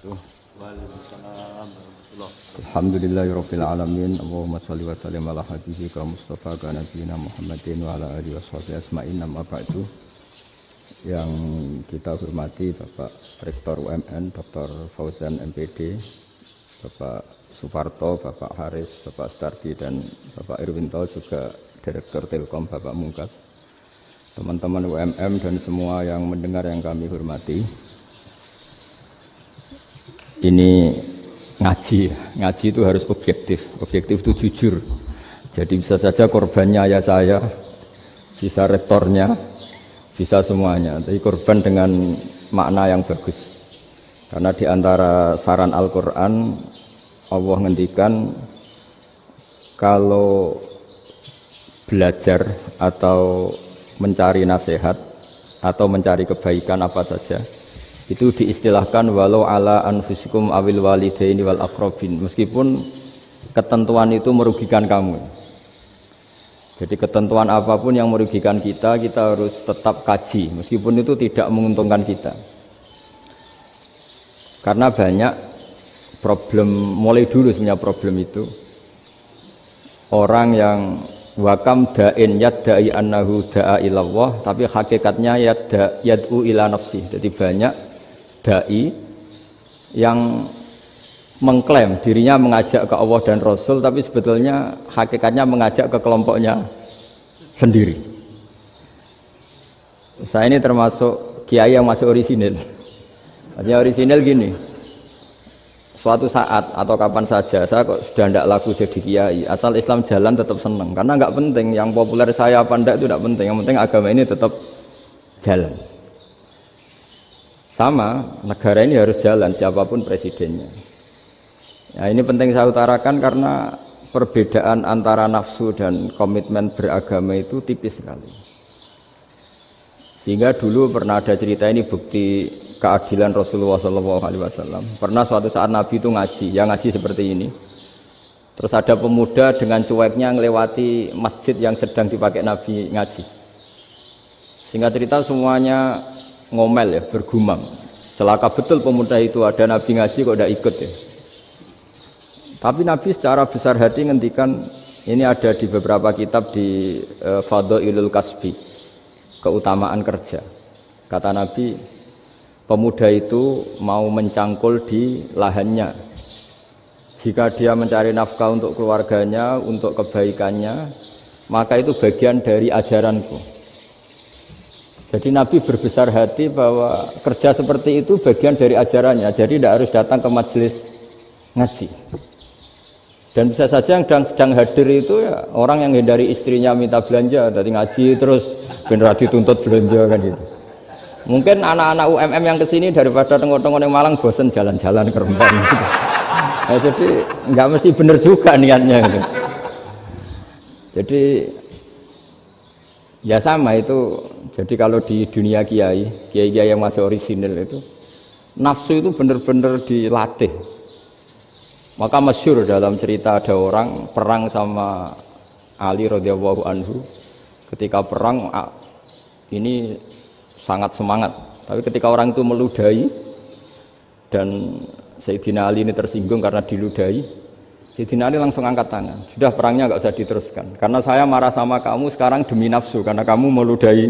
wabarakatuh. Waalaikumsalam warahmatullahi wabarakatuh. Alhamdulillahirabbil alamin. Allahumma shalli wa sallim ala habibika Mustafa ka nabiyina Muhammadin wa ala alihi washabihi asma'in. Amma ba'du. Yang kita hormati Bapak Rektor UMN Dr. Fauzan MPD, Bapak Suparto, Bapak Haris, Bapak Stardi dan Bapak Irwinto, juga Direktur Telkom Bapak Mungkas, teman-teman UMM dan semua yang mendengar yang kami hormati. Ini ngaji itu harus objektif itu jujur. Jadi bisa saja korbannya ya saya, bisa rektornya, bisa semuanya. Tapi korban dengan makna yang bagus. Karena di antara saran Al-Quran, Allah ngendikan kalau belajar atau mencari nasihat atau mencari kebaikan apa saja, itu diistilahkan walau ala anfusikum awil walidaini wal aqrabin, meskipun ketentuan itu merugikan kamu. Jadi ketentuan apapun yang merugikan kita harus tetap kaji meskipun itu tidak menguntungkan kita. Karena banyak problem, mulai dulu sebenarnya problem itu orang yang wakam da'in yadda'i annahu da'a ilallah tapi hakikatnya yad'u ila nafsi. Jadi banyak dai yang mengklaim dirinya mengajak ke Allah dan Rasul tapi sebetulnya hakikatnya mengajak ke kelompoknya sendiri. Saya ini termasuk kiai yang masih orisinil. Artinya orisinil gini, suatu saat atau kapan saja saya kok sudah tidak laku jadi kiai, asal Islam jalan tetap senang, karena nggak penting yang populer saya apa enggak itu tidak penting, yang penting agama ini tetap jalan. Sama, negara ini harus jalan siapapun presidennya. Ya, ini penting saya utarakan karena perbedaan antara nafsu dan komitmen beragama itu tipis sekali. Sehingga dulu pernah ada cerita, ini bukti keadilan Rasulullah SAW. Pernah suatu saat Nabi itu ngaji, ya ngaji seperti ini. Terus ada pemuda dengan cueknya ngelewati masjid yang sedang dipakai Nabi ngaji. Sehingga cerita semuanya ngomel ya, bergumam. Celaka betul pemuda itu, ada Nabi ngaji kok tidak ikut ya. Tapi Nabi secara besar hati ngendikan, ini ada di beberapa kitab di Fadhailul Kasbi, keutamaan kerja. Kata Nabi, pemuda itu mau mencangkul di lahannya. Jika dia mencari nafkah untuk keluarganya, untuk kebaikannya, maka itu bagian dari ajaranku. Jadi Nabi berbesar hati bahwa kerja seperti itu bagian dari ajarannya. Jadi tidak harus datang ke majelis ngaji. Dan bisa saja yang sedang hadir itu ya orang yang hindari istrinya minta belanja dari ngaji terus benar dituntut belanja kan gitu. Mungkin anak-anak UMM yang kesini daripada tengok-tengok yang Malang bosen jalan-jalan ke Rembang gitu. Nah, jadi nggak mesti benar juga niatnya gitu. Jadi ya sama itu. Jadi kalau di dunia kiai yang masih orisinil itu nafsu itu benar-benar dilatih. Maka masyhur dalam cerita ada orang perang sama Ali radhiyallahu anhu. Ketika perang ini sangat semangat. Tapi ketika orang itu meludahi dan Sayyidina Ali ini tersinggung karena diludahi, Sayyidina Ali langsung angkat tangan. Sudah, perangnya nggak usah diteruskan. Karena saya marah sama kamu sekarang demi nafsu karena kamu meludahi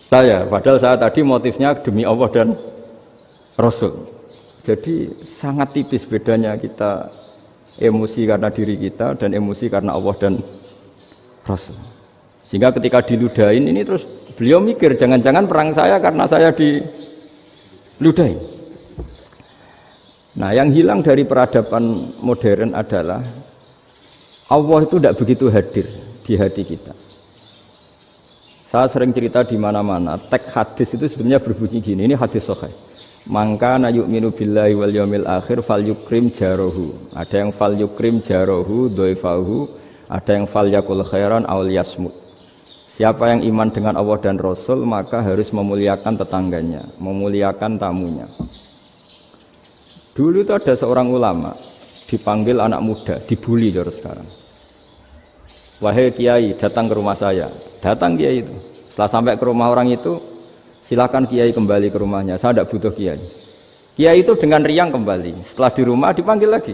saya. Padahal saya tadi motifnya demi Allah dan Rasul. Jadi sangat tipis bedanya kita emosi karena diri kita dan emosi karena Allah dan Rasul. Sehingga ketika diludahin ini terus beliau mikir jangan-jangan perang saya karena saya diludahin. Nah, yang hilang dari peradaban modern adalah Allah itu tidak begitu hadir di hati kita. Saya sering cerita di mana-mana, teks hadis itu sebenarnya berbunyi gini, ini hadis sahih. Mangka na yu'minu billahi wal yaumil akhir fal yukrim jarohu. Ada yang fal yukrim jarohu doifahu, ada yang fal yakul khairan aw yasmut. Siapa yang iman dengan Allah dan Rasul maka harus memuliakan tetangganya, memuliakan tamunya. Dulu itu ada seorang ulama dipanggil anak muda, dibully terus sekarang. Wahai kiai, datang ke rumah saya. Datang kiai itu. Setelah sampai ke rumah orang itu, silakan kiai kembali ke rumahnya. Saya tidak butuh kiai. Kiai itu dengan riang kembali. Setelah di rumah dipanggil lagi.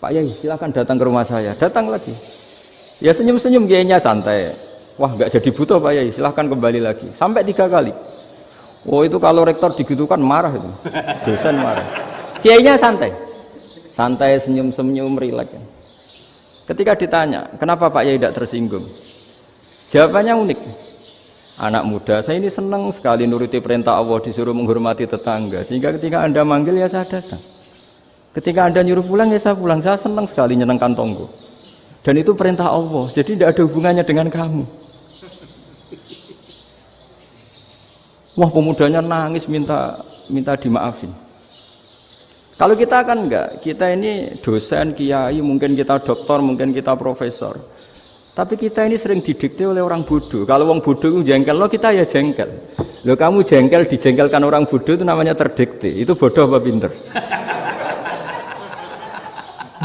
Pak Yai, silakan datang ke rumah saya. Datang lagi. Ya senyum-senyum kiainya santai. Wah, nggak jadi butuh Pak Yai, silahkan kembali lagi. Sampai 3 kali. Oh itu kalau rektor digitukan marah itu. Dosen marah. Kiainya santai. Santai, senyum-senyum, rileks. Ketika ditanya, kenapa Pak Yai tidak tersinggung? Jawabannya unik. Anak muda, saya ini senang sekali nuruti perintah Allah, disuruh menghormati tetangga. Sehingga ketika Anda manggil ya saya datang. Ketika Anda nyuruh pulang ya saya pulang. Saya senang sekali nyenengkan tonggo. Dan itu perintah Allah, jadi tidak ada hubungannya dengan kamu. Wah, pemudanya nangis minta dimaafin. Kalau kita kan enggak, kita ini dosen, kiai, mungkin kita doktor, mungkin kita profesor. Tapi kita ini sering didikte oleh orang bodoh. Kalau orang bodoh itu jengkel, lo kita ya jengkel. Lo kamu jengkel, dijengkelkan orang bodoh itu namanya terdikte. Itu bodoh apa pinter?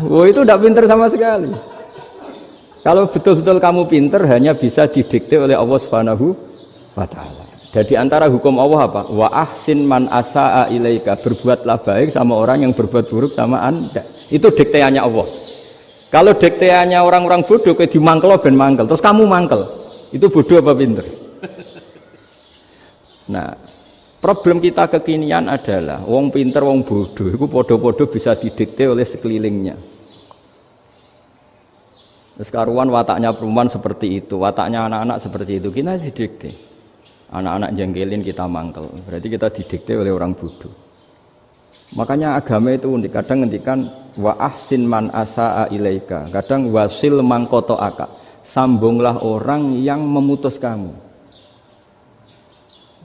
Oh itu tidak pinter sama sekali. Kalau betul-betul kamu pinter, hanya bisa didikte oleh Allah Subhanahu wa Ta'ala. Jadi antara hukum Allah apa? Wa ahsin man asa'a ilaika, berbuatlah baik sama orang yang berbuat buruk sama Anda. Itu dikteannya Allah. Kalau dikteannya orang-orang bodoh kayak dimangkel ben mangkel, terus kamu mangkel. Itu bodoh apa pinter? Nah, problem kita kekinian adalah wong pinter wong bodoh itu podo-podo bisa didikte oleh sekelilingnya. Sekaruan wataknya perempuan seperti itu, wataknya anak-anak seperti itu, kita didikte. Anak-anak jengkelin kita mangkel, berarti kita didikte oleh orang bodoh. Makanya agama itu unik, kadang ngendikan wa ahsin man asa'a ilaika, kadang wasil man qata'aka, sambunglah orang yang memutus kamu.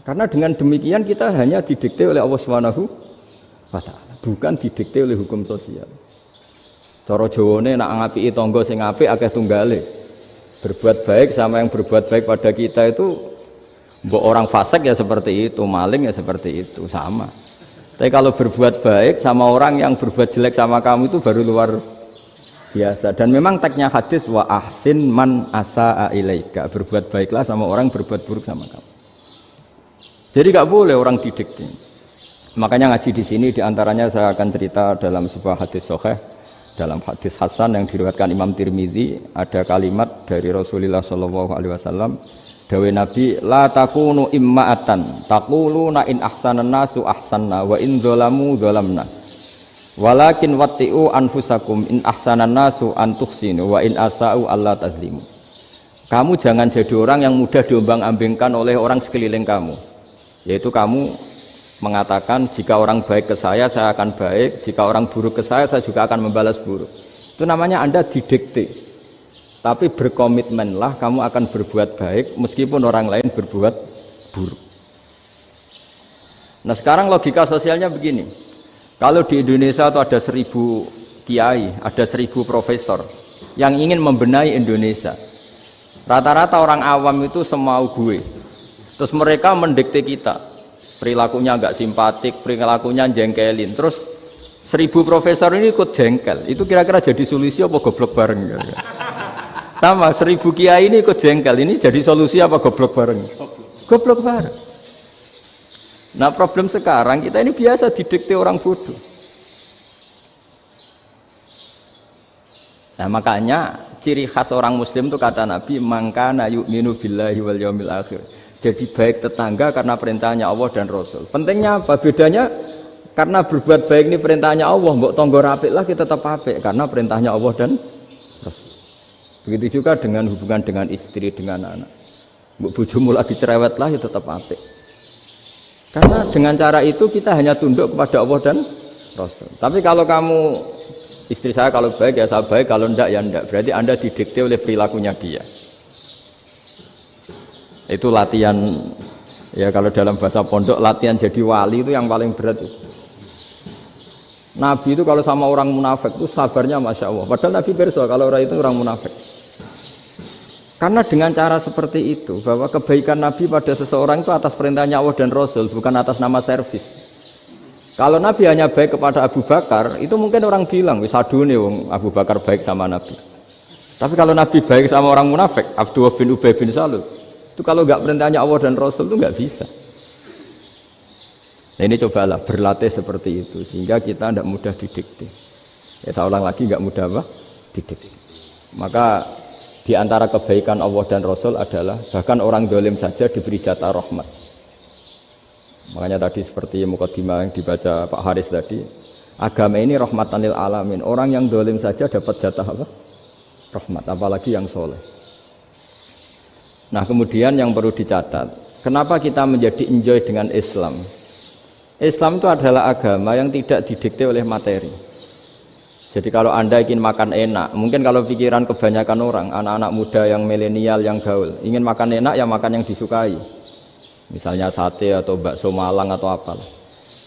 Karena dengan demikian kita hanya didikte oleh Allah Subhanahu wa Ta'ala, bukan didikte oleh hukum sosial. Cara Jawane nak ngapiki tangga sing apik akeh tunggale. Berbuat baik sama yang berbuat baik pada kita itu, mbok orang fasik ya seperti itu, maling ya seperti itu, sama. Tapi kalau berbuat baik sama orang yang berbuat jelek sama kamu itu baru luar biasa. Dan memang teksnya hadis wa ahsin man asa'a ilaika, berbuat baiklah sama orang berbuat buruk sama kamu. Jadi nggak boleh orang didikte. Makanya ngaji di sini diantaranya saya akan cerita dalam sebuah hadis sahih, dalam hadis hasan yang diriwayatkan Imam Tirmizi, ada kalimat dari Rasulullah SAW. Dawe Nabi, la takunu imma'atan taquluna in ahsanan nasu ahsanna wa in dzalamu dzalamna walakin watti'u anfusakum in ahsanan nasu an tuhsinu wa in asa'u alla tazlimu. Kamu jangan jadi orang yang mudah diombang-ambingkan oleh orang sekeliling kamu, yaitu kamu mengatakan jika orang baik ke saya akan baik, jika orang buruk ke saya juga akan membalas buruk. Itu namanya Anda didikte. Tapi berkomitmenlah kamu akan berbuat baik meskipun orang lain berbuat buruk. Nah sekarang logika sosialnya begini. Kalau di Indonesia itu ada 1000 kiai, ada 1000 profesor yang ingin membenahi Indonesia. Rata-rata orang awam itu semau gue. Terus mereka mendikte kita. Perilakunya enggak simpatik, perilakunya jengkelin. Terus 1000 profesor ini ikut jengkel. Itu kira-kira jadi solusi apa goblok bareng? Sama 1000 kiai ini ikut jengkel, ini jadi solusi apa goblok bareng? Goblok bareng. Nah problem sekarang kita ini biasa didikte orang bodoh. Nah makanya ciri khas orang muslim itu kata Nabi mangkana yu'minu billahi wal yaumil akhir. Jadi baik tetangga karena perintahnya Allah dan Rasul. Pentingnya apa? Bedanya karena berbuat baik ini perintahnya Allah, mbok tonggo apik lah kita tetap apik karena perintahnya Allah dan Rasul. Begitu juga dengan hubungan dengan istri, dengan anak. Bojomu lagi cerewet lah ya tetap apik. Karena dengan cara itu kita hanya tunduk kepada Allah dan Rasul. Tapi kalau kamu, istri saya kalau baik ya saya baik, kalau enggak ya enggak. Berarti Anda didikte oleh perilakunya dia. Itu latihan, ya kalau dalam bahasa pondok latihan jadi wali itu yang paling berat. Nabi itu kalau sama orang munafik itu sabarnya Masya Allah. Padahal Nabi berso kalau orang itu orang munafik. Karena dengan cara seperti itu, bahwa kebaikan Nabi pada seseorang itu atas perintahnya Allah dan Rasul, bukan atas nama servis. Kalau Nabi hanya baik kepada Abu Bakar, itu mungkin orang bilang, wis adune wong Abu Bakar baik sama Nabi. Tapi kalau Nabi baik sama orang munafik, Abdullah bin Ubay bin Salul, itu kalau nggak perintahnya Allah dan Rasul itu nggak bisa. Nah ini cobalah berlatih seperti itu sehingga kita tidak mudah didikte. Ya saya ulang lagi nggak mudah apa? Didikte. Maka di antara kebaikan Allah dan Rasul adalah bahkan orang dolim saja diberi jatah rahmat. Makanya tadi seperti mukadimah yang dibaca Pak Haris tadi, agama ini rahmatan lil alamin. Orang yang dolim saja dapat jatah apa? Rahmat, apalagi yang soleh. Nah kemudian yang perlu dicatat, kenapa kita menjadi enjoy dengan Islam? Islam itu adalah agama yang tidak didikte oleh materi. Jadi kalau Anda ingin makan enak, mungkin kalau pikiran kebanyakan orang, anak-anak muda yang milenial, yang gaul, ingin makan enak ya makan yang disukai. Misalnya sate atau bakso Malang atau apalah.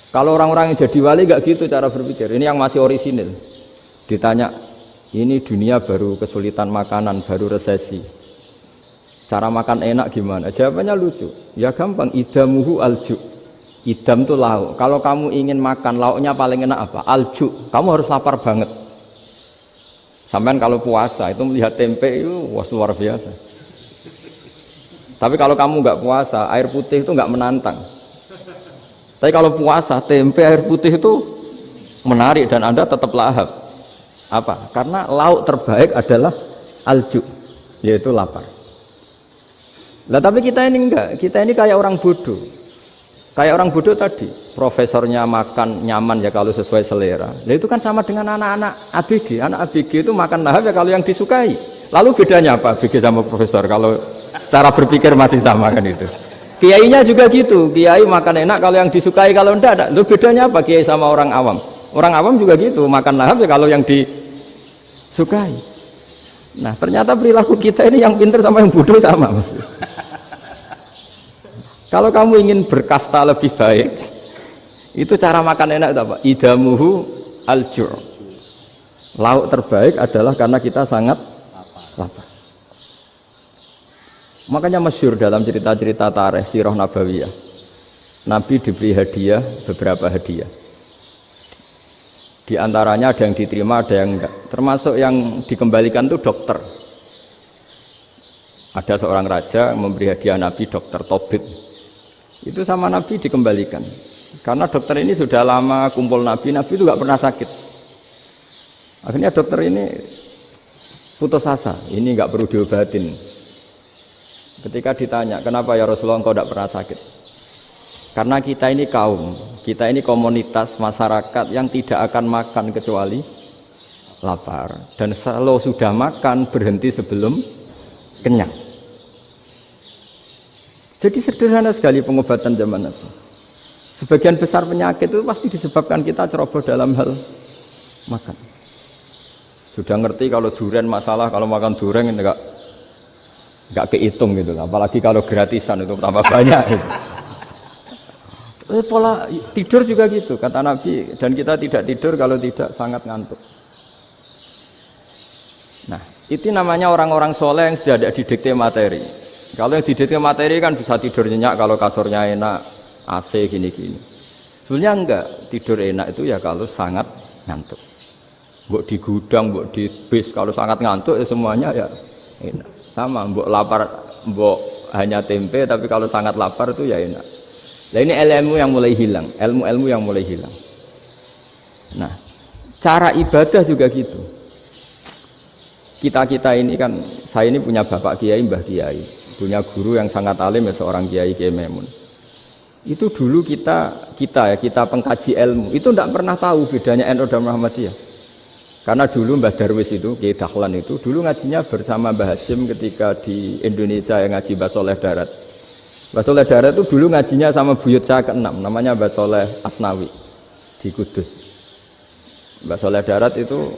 Kalau orang-orang yang jadi wali gak gitu cara berpikir. Ini yang masih orisinil. Ditanya, ini dunia baru kesulitan makanan, baru resesi. Cara makan enak gimana? Jawabannya lucu. Ya gampang, idamuhu alju. Idam itu lauk. Kalau kamu ingin makan lauknya paling enak apa? Alju. Kamu harus lapar banget. Sampai kalau puasa itu melihat tempe itu wah luar biasa. Tapi kalau kamu nggak puasa, air putih itu nggak menantang. Tapi kalau puasa, tempe air putih itu menarik dan Anda tetap lahap. Apa? Karena lauk terbaik adalah alju, yaitu lapar. Nah tapi kita ini enggak, kita ini kayak orang bodoh. Kayak orang bodoh tadi, profesornya makan nyaman ya kalau sesuai selera. Nah itu kan sama dengan anak-anak ABG. Anak ABG itu makan lahap ya kalau yang disukai. Lalu bedanya apa ABG sama profesor? Kalau cara berpikir masih sama kan itu. Kiainya juga gitu. Kiai makan enak kalau yang disukai, kalau enggak. Lalu bedanya apa kiai sama orang awam? Orang awam juga gitu, makan lahap ya kalau yang disukai. Nah ternyata perilaku kita ini yang pintar sama yang bodoh sama Mas. Kalau kamu ingin berkasta lebih baik, itu cara makan enak itu apa? Idamuhu aljur. Lauk terbaik adalah karena kita sangat lapar. Makanya masyhur dalam cerita-cerita tarikh sirah nabawiyah. Nabi diberi hadiah, beberapa hadiah. Di antaranya ada yang diterima, ada yang enggak. Termasuk yang dikembalikan itu dokter. Ada seorang raja memberi hadiah Nabi dokter Tobit. Itu sama Nabi dikembalikan karena dokter ini sudah lama kumpul Nabi itu gak pernah sakit. Akhirnya dokter ini putus asa, ini gak perlu diobatin. Ketika ditanya kenapa ya Rasulullah engkau gak pernah sakit, karena kita ini kaum, kita ini komunitas masyarakat yang tidak akan makan kecuali lapar, dan kalau sudah makan berhenti sebelum kenyang. Jadi sederhana sekali pengobatan zaman itu. Sebagian besar penyakit itu pasti disebabkan kita ceroboh dalam hal makan. Sudah ngerti kalau durian masalah, kalau makan durian enggak kehitung gitu. Apalagi kalau gratisan itu tambah banyak gitu. Pola tidur juga gitu kata Nabi, dan kita tidak tidur kalau tidak sangat ngantuk. Nah, itu namanya orang-orang soleh yang sudah tidak didikte materi. Kalau yang didikte materi kan bisa tidur nyenyak kalau kasurnya enak, AC gini-gini. Sebenarnya enggak, tidur enak itu ya kalau sangat ngantuk. Mbok di gudang, mbok di bis, kalau sangat ngantuk ya semuanya ya enak. Sama, mbok lapar, mbok hanya tempe, tapi kalau sangat lapar itu ya enak. Nah ini ilmu yang mulai hilang, ilmu-ilmu yang mulai hilang. Nah, cara ibadah juga gitu. Kita ini kan, saya ini punya bapak kiai, mbah kiai. Punya guru yang sangat alim ya seorang Kiai Maimun. Itu dulu kita pengkaji ilmu itu tidak pernah tahu bedanya NU dan Muhammadiyah. Karena dulu Mbah Darwis itu Kiai Dahlan itu dulu ngajinya bersama Mbah Hasyim ketika di Indonesia yang ngaji Mbah Soleh Darat. Mbah Soleh Darat itu dulu ngajinya sama buyut saya ke-6 namanya Mbah Soleh Asnawi di Kudus. Mbah Soleh Darat itu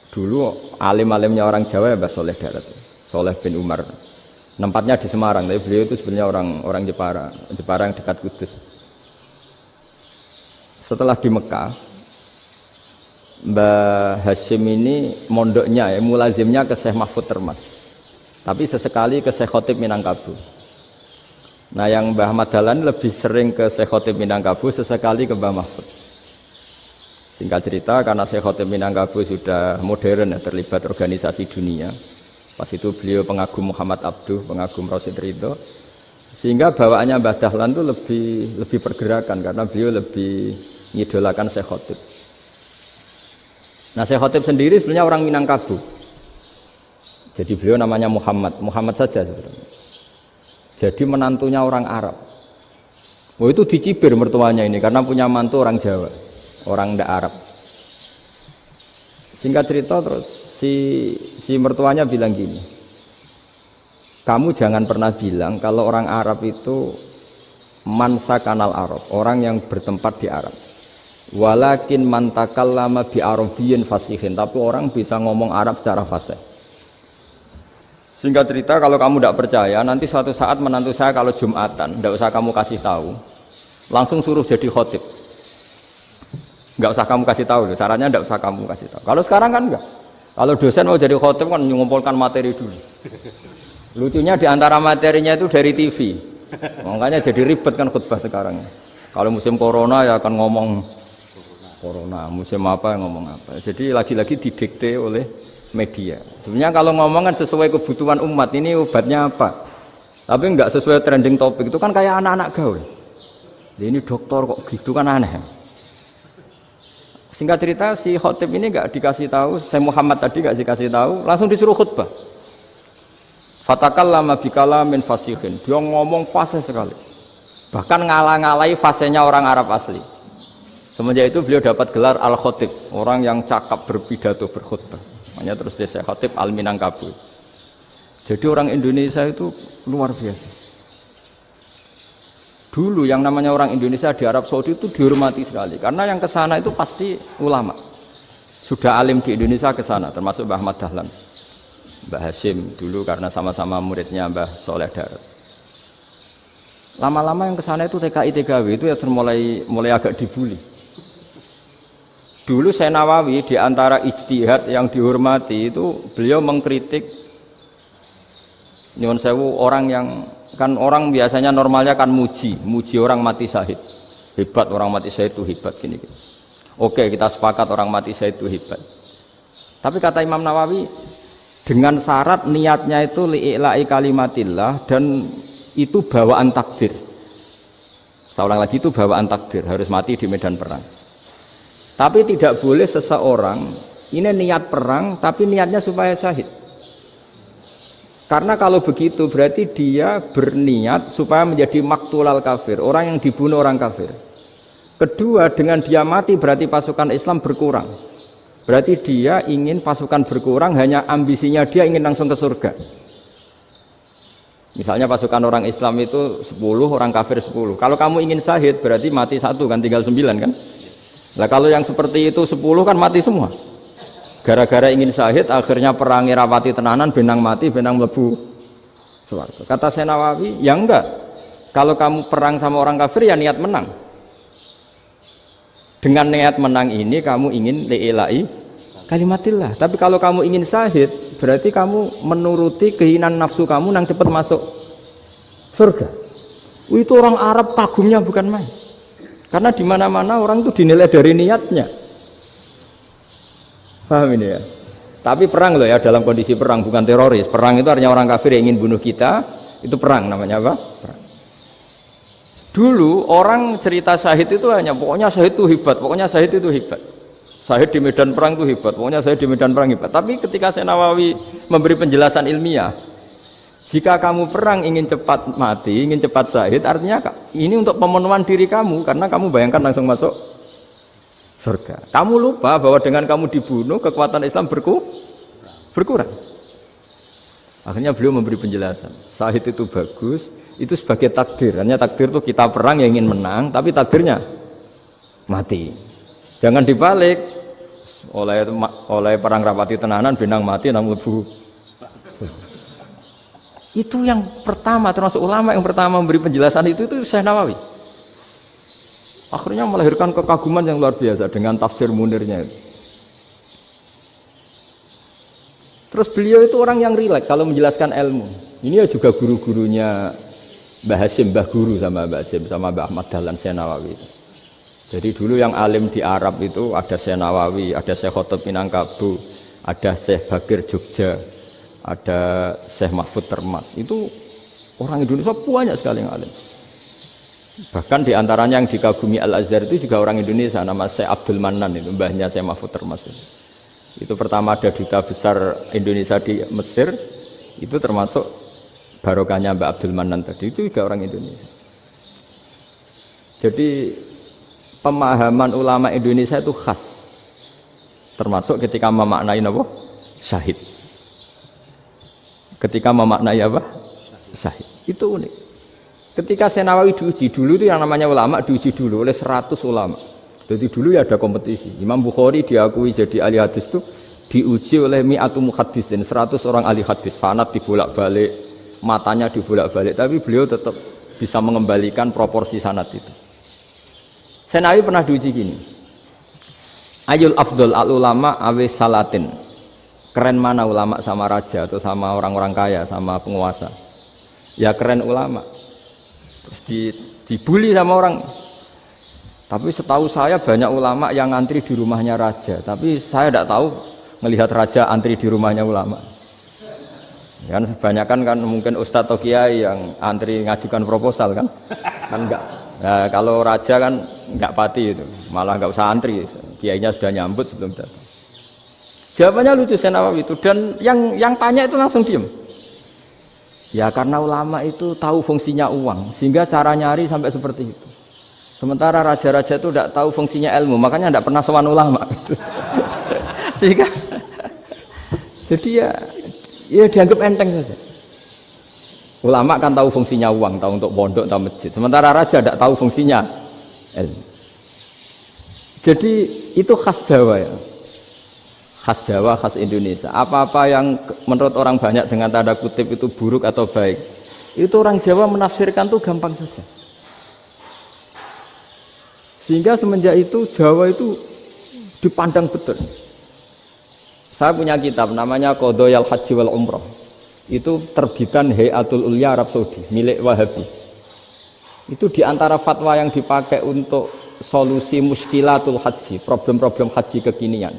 dulu alim-alimnya orang Jawa ya Mbah Soleh Darat, Soleh bin Umar. Tempatnya di Semarang, tapi beliau itu sebenarnya orang Jepara yang dekat Kudus. Setelah di Mekah, Mbah Hasyim ini mondoknya ya, mulazimnya ke Syekh Mahfud Termas. Tapi sesekali ke Syekh Khotib Minangkabau. Nah yang Mbah Ahmad Dahlan lebih sering ke Syekh Khotib Minangkabau, sesekali ke Mbah Mahfud. Singkat cerita, karena Syekh Khotib Minangkabau sudah modern ya, terlibat organisasi dunia. Pas itu beliau pengagum Muhammad Abduh, pengagum Rasid Ridho. Sehingga bawaannya Mbah Dahlan itu lebih pergerakan karena beliau lebih ngidolakan Syekh Khotib. Nah Syekh Khotib sendiri sebenarnya orang Minangkabau. Jadi beliau namanya Muhammad saja sebenarnya. Jadi menantunya orang Arab. Oh itu dicibir mertuanya ini karena punya mantu orang Jawa, orang ndak Arab. Singkat cerita terus si mertuanya bilang gini, kamu jangan pernah bilang kalau orang Arab itu mansa kanal Arab, orang yang bertempat di Arab. Walakin man takallama bi arabiyyin fasihin, tapi orang bisa ngomong Arab secara fasih. Singkat cerita kalau kamu tidak percaya, nanti suatu saat menantu saya kalau Jumatan, tidak usah kamu kasih tahu, langsung suruh jadi khotib. Nggak usah kamu kasih tahu, sarannya nggak usah kamu kasih tahu. Kalau sekarang kan enggak. Kalau dosen mau jadi khotib kan mengumpulkan materi dulu. Lucunya di antara materinya itu dari TV. Makanya jadi ribet kan khutbah sekarang. Kalau musim corona ya akan ngomong corona, musim apa ngomong apa. Jadi lagi-lagi didikte oleh media. Sebenarnya kalau ngomong kan sesuai kebutuhan umat, ini obatnya apa. Tapi enggak sesuai trending topik, itu kan kayak anak-anak gaul. Ini dokter kok gitu kan aneh. Singkat cerita si khotib ini enggak dikasih tahu, saya Muhammad tadi enggak dikasih tahu, langsung disuruh khutbah. Fatakallama bikalamin fasihin. Dia ngomong fasih sekali. Bahkan ngalah-ngalahi fasihnya orang Arab asli. Semenjak itu beliau dapat gelar Al-Khotib, orang yang cakap berpidato berkhutbah. Makanya terus dia Khotib Al-Minangkabau. Jadi orang Indonesia itu luar biasa. Dulu yang namanya orang Indonesia di Arab Saudi itu dihormati sekali karena yang ke sana itu pasti ulama. Sudah alim di Indonesia ke sana, termasuk Mbah Ahmad Dahlan, Mbah Hasyim dulu karena sama-sama muridnya Mbah Soleh Darat. Lama-lama yang ke sana itu TKI TKW itu ya mulai agak dibully. Dulu Syekh Nawawi di antara ijtihad yang dihormati itu beliau mengkritik nyuwun sewu orang yang kan orang biasanya normalnya kan muji orang mati syahid. Hebat orang mati syahid itu hebat gini. Oke, kita sepakat orang mati syahid itu hebat. Tapi kata Imam Nawawi dengan syarat niatnya itu li'ila'i kalimatillah dan itu bawaan takdir. Saya ulang lagi, itu bawaan takdir, harus mati di medan perang. Tapi tidak boleh seseorang ini niat perang tapi niatnya supaya syahid. Karena kalau begitu berarti dia berniat supaya menjadi maktulal kafir, orang yang dibunuh orang kafir. Kedua, dengan dia mati berarti pasukan Islam berkurang. Berarti dia ingin pasukan berkurang, hanya ambisinya dia ingin langsung ke surga. Misalnya pasukan orang Islam itu 10, orang kafir 10. Kalau kamu ingin syahid berarti mati 1 kan, tinggal 9 kan. Nah kalau yang seperti itu 10 kan mati semua. Gara-gara ingin syahid akhirnya perangi rapati tenanan, benang mati, benang mlebu swarga. Kata Syekh Nawawi, ya enggak. Kalau kamu perang sama orang kafir ya niat menang. Dengan niat menang ini kamu ingin li'ila'i kalimatillah. Tapi kalau kamu ingin syahid berarti kamu menuruti keinginan nafsu kamu yang cepat masuk surga. Itu orang Arab kagumnya bukan main. Karena di mana-mana orang itu dinilai dari niatnya. Paham ini ya? Tapi perang loh ya, dalam kondisi perang, bukan teroris. Perang itu artinya orang kafir yang ingin bunuh kita, itu perang namanya apa? Perang. Dulu orang cerita syahid itu hanya pokoknya syahid itu hebat, pokoknya syahid itu hebat. Syahid di medan perang itu hebat, pokoknya syahid di medan perang hebat. Tapi ketika Syekh Nawawi memberi penjelasan ilmiah, jika kamu perang ingin cepat mati, ingin cepat syahid, artinya ini untuk pemenuhan diri kamu, karena kamu bayangkan langsung masuk surga. Kamu lupa bahwa dengan kamu dibunuh kekuatan Islam berkurang. Akhirnya beliau memberi penjelasan. Syahid itu bagus, itu sebagai takdir. Hanya takdir itu kita perang yang ingin menang, tapi takdirnya mati. Jangan dibalik. Oleh perang rapati tenanan, benang mati namun lebu. Itu yang pertama, termasuk ulama yang pertama memberi penjelasan itu Syekh Nawawi. Akhirnya melahirkan kekaguman yang luar biasa dengan tafsir Munirnya itu. Terus beliau itu orang yang rileks kalau menjelaskan ilmu. Ini ya juga guru-gurunya Mbah Hasyim, Mbah Guru sama Mbah Hasyim sama Mbah Ahmad Dahlan Syekh Nawawi. Jadi dulu yang alim di Arab itu ada Syekh Nawawi, ada Syekh Khotib Minangkabau, ada Syekh Bakir Jogja, ada Syekh Mahfud Termas. Itu Orang Indonesia banyak sekali yang alim. Bahkan diantaranya yang dikagumi Al-Azhar itu juga orang Indonesia, nama Syekh Abdul Manan, itu mbahnya Syekh Mahfud termasuk. Itu pertama ada duta besar Indonesia di Mesir, itu termasuk barokahnya Mbak Abdul Manan tadi, itu juga orang Indonesia. Jadi pemahaman ulama Indonesia itu khas, termasuk ketika memaknai apa? Syahid. Ketika memaknai apa? Syahid. Itu unik. Ketika Senawawi diuji dulu itu yang namanya ulama diuji dulu oleh 100 ulama. Jadi dulu ya ada kompetisi. Imam Bukhari diakui jadi ahli hadis itu diuji oleh mi'atu muhaddisin, 100 orang ahli hadis, sanad dibolak-balik, matanya dibolak-balik, tapi beliau tetap bisa mengembalikan proporsi sanad itu. Senawawi pernah diuji gini. Ayul afdol al ulama awe salatin. Keren mana ulama sama raja atau sama orang-orang kaya, sama penguasa? Ya keren ulama. Terus dibully sama orang. Tapi setahu saya banyak ulama yang antri di rumahnya raja, tapi saya tidak tahu melihat raja antri di rumahnya ulama. Kan kebanyakan kan mungkin ustadz atau kiai yang antri ngajukan proposal kan enggak. Nah, kalau raja kan enggak pati itu, malah enggak usah antri, kiainya sudah nyambut sebelum datang. Jawabannya lucu Senawawi itu, dan yang tanya itu langsung diam. Ya karena ulama itu tahu fungsinya uang, sehingga cara nyari sampai seperti itu. Sementara raja-raja itu tidak tahu fungsinya ilmu, makanya tidak pernah sowan ulama. Sehingga, jadi ya dianggap enteng saja. Ulama kan tahu fungsinya uang, tahu untuk pondok, tahu masjid. Sementara raja tidak tahu fungsinya ilmu. Jadi itu khas Jawa ya. Khas Jawa, khas Indonesia. Apa-apa yang menurut orang banyak dengan tanda kutip itu buruk atau baik, itu orang Jawa menafsirkan tuh gampang saja. Sehingga semenjak itu Jawa itu dipandang betul. Saya punya kitab namanya Qadhayal Haji wal Umrah. Itu terbitan Hayatul Ulya Arab Saudi, milik Wahabi. Itu diantara fatwa yang dipakai untuk solusi muskilatul haji, problem-problem haji kekinian.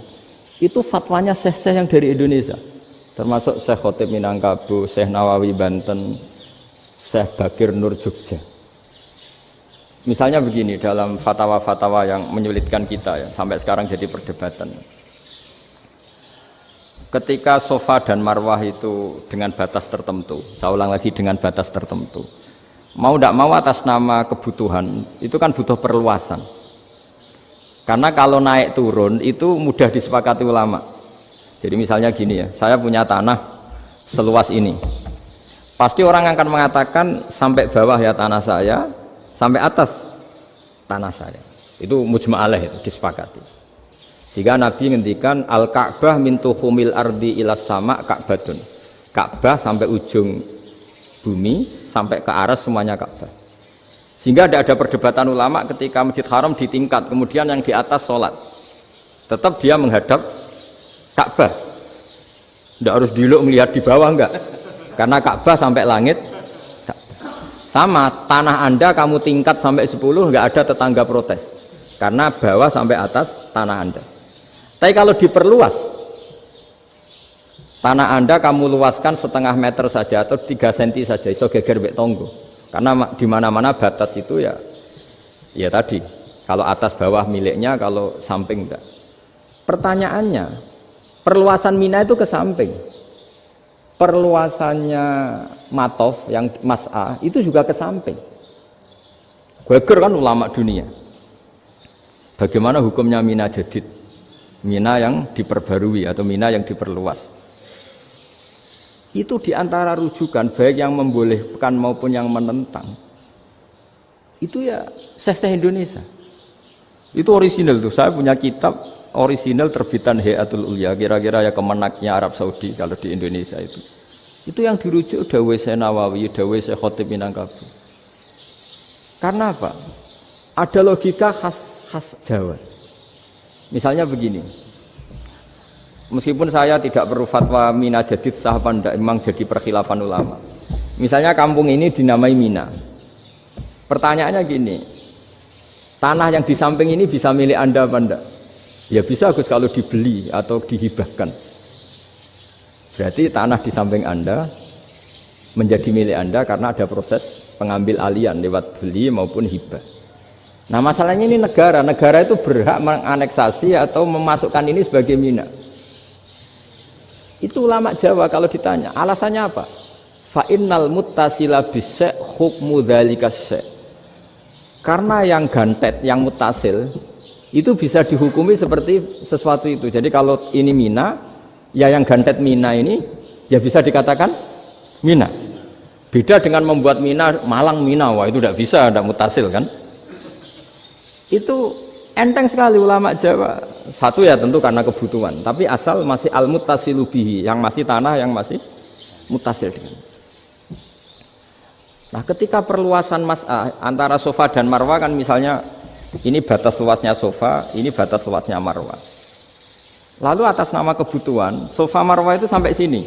Itu fatwanya syekh-syekh yang dari Indonesia, termasuk Syekh Khotib Minangkabau, Syekh Nawawi Banten, Syekh Bakir Nur Jogja. Misalnya begini, dalam fatwa-fatwa yang menyulitkan kita ya, sampai sekarang jadi perdebatan. Ketika Sofa dan Marwah itu dengan batas tertentu, saya ulang lagi dengan batas tertentu, mau tidak mau atas nama kebutuhan, itu kan butuh perluasan. Karena kalau naik turun itu mudah disepakati ulama. Jadi misalnya gini ya, saya punya tanah seluas ini. Pasti orang akan mengatakan sampai bawah ya tanah saya, sampai atas tanah saya. Itu mujma' alaih, itu disepakati. Sehingga Nabi ngendikan al-Ka'bah min tuhumil ardi ilas sama Ka'batun. Ka'bah sampai ujung bumi, sampai ke aras semuanya Ka'bah. Sehingga tidak ada perdebatan ulama ketika Masjid Haram ditingkat, kemudian yang di atas sholat, tetap dia menghadap Ka'bah. Tidak harus dulu melihat di bawah, enggak. Karena Ka'bah sampai langit. Sama, tanah Anda kamu tingkat sampai 10, enggak ada tetangga protes. Karena bawah sampai atas tanah Anda. Tapi kalau diperluas, tanah Anda kamu luaskan setengah meter saja atau 3 cm saja, iso geger mbek tonggo. Karena di mana-mana batas itu ya tadi, kalau atas bawah miliknya, kalau samping enggak. Pertanyaannya, perluasan Mina itu ke samping, perluasannya Matof yang Mas'a itu juga ke samping. Geger kan ulama dunia. Bagaimana hukumnya Mina Jadid, Mina yang diperbarui atau Mina yang diperluas? Itu diantara rujukan baik yang membolehkan maupun yang menentang. Itu ya syekh-syekh Indonesia. Itu orisinal tuh. Saya punya kitab orisinal terbitan Hayatul Ulya, kira-kira ya kemenaknya Arab Saudi kalau di Indonesia itu. Itu yang dirujuk dawuh Syekh Nawawi, dawuh Syekh Khotib Minangkabau. Karena apa? Ada logika khas Jawa. Misalnya begini. Meskipun saya tidak perlu fatwa Mina Jadid sah apa enggak, memang jadi perkhilafan ulama. Misalnya kampung ini dinamai Mina. Pertanyaannya gini, tanah yang di samping ini bisa milik Anda apa enggak? Ya bisa Gus kalau dibeli atau dihibahkan. Berarti tanah di samping Anda menjadi milik Anda karena ada proses pengambil alian lewat beli maupun hibah. Nah masalahnya ini negara itu berhak menganeksasi atau memasukkan ini sebagai mina. Itu ulama Jawa kalau ditanya alasannya apa? Fa innal muttasila bis-syai' hukmu dzalika syai'. Karena yang gantet, yang mutasil itu bisa dihukumi seperti sesuatu itu. Jadi kalau ini mina, ya yang gantet mina ini ya bisa dikatakan mina. Beda dengan membuat mina malang mina, wah itu tidak bisa, tidak mutasil kan? Itu enteng sekali ulama Jawa. Satu ya tentu karena kebutuhan, tapi asal masih al-muttasilu bihi, yang masih tanah yang masih mutasil dengan. Nah, ketika perluasan mas'ah antara sofa dan marwah kan misalnya ini batas luasnya sofa, ini batas luasnya marwah. Lalu atas nama kebutuhan, sofa marwah itu sampai sini.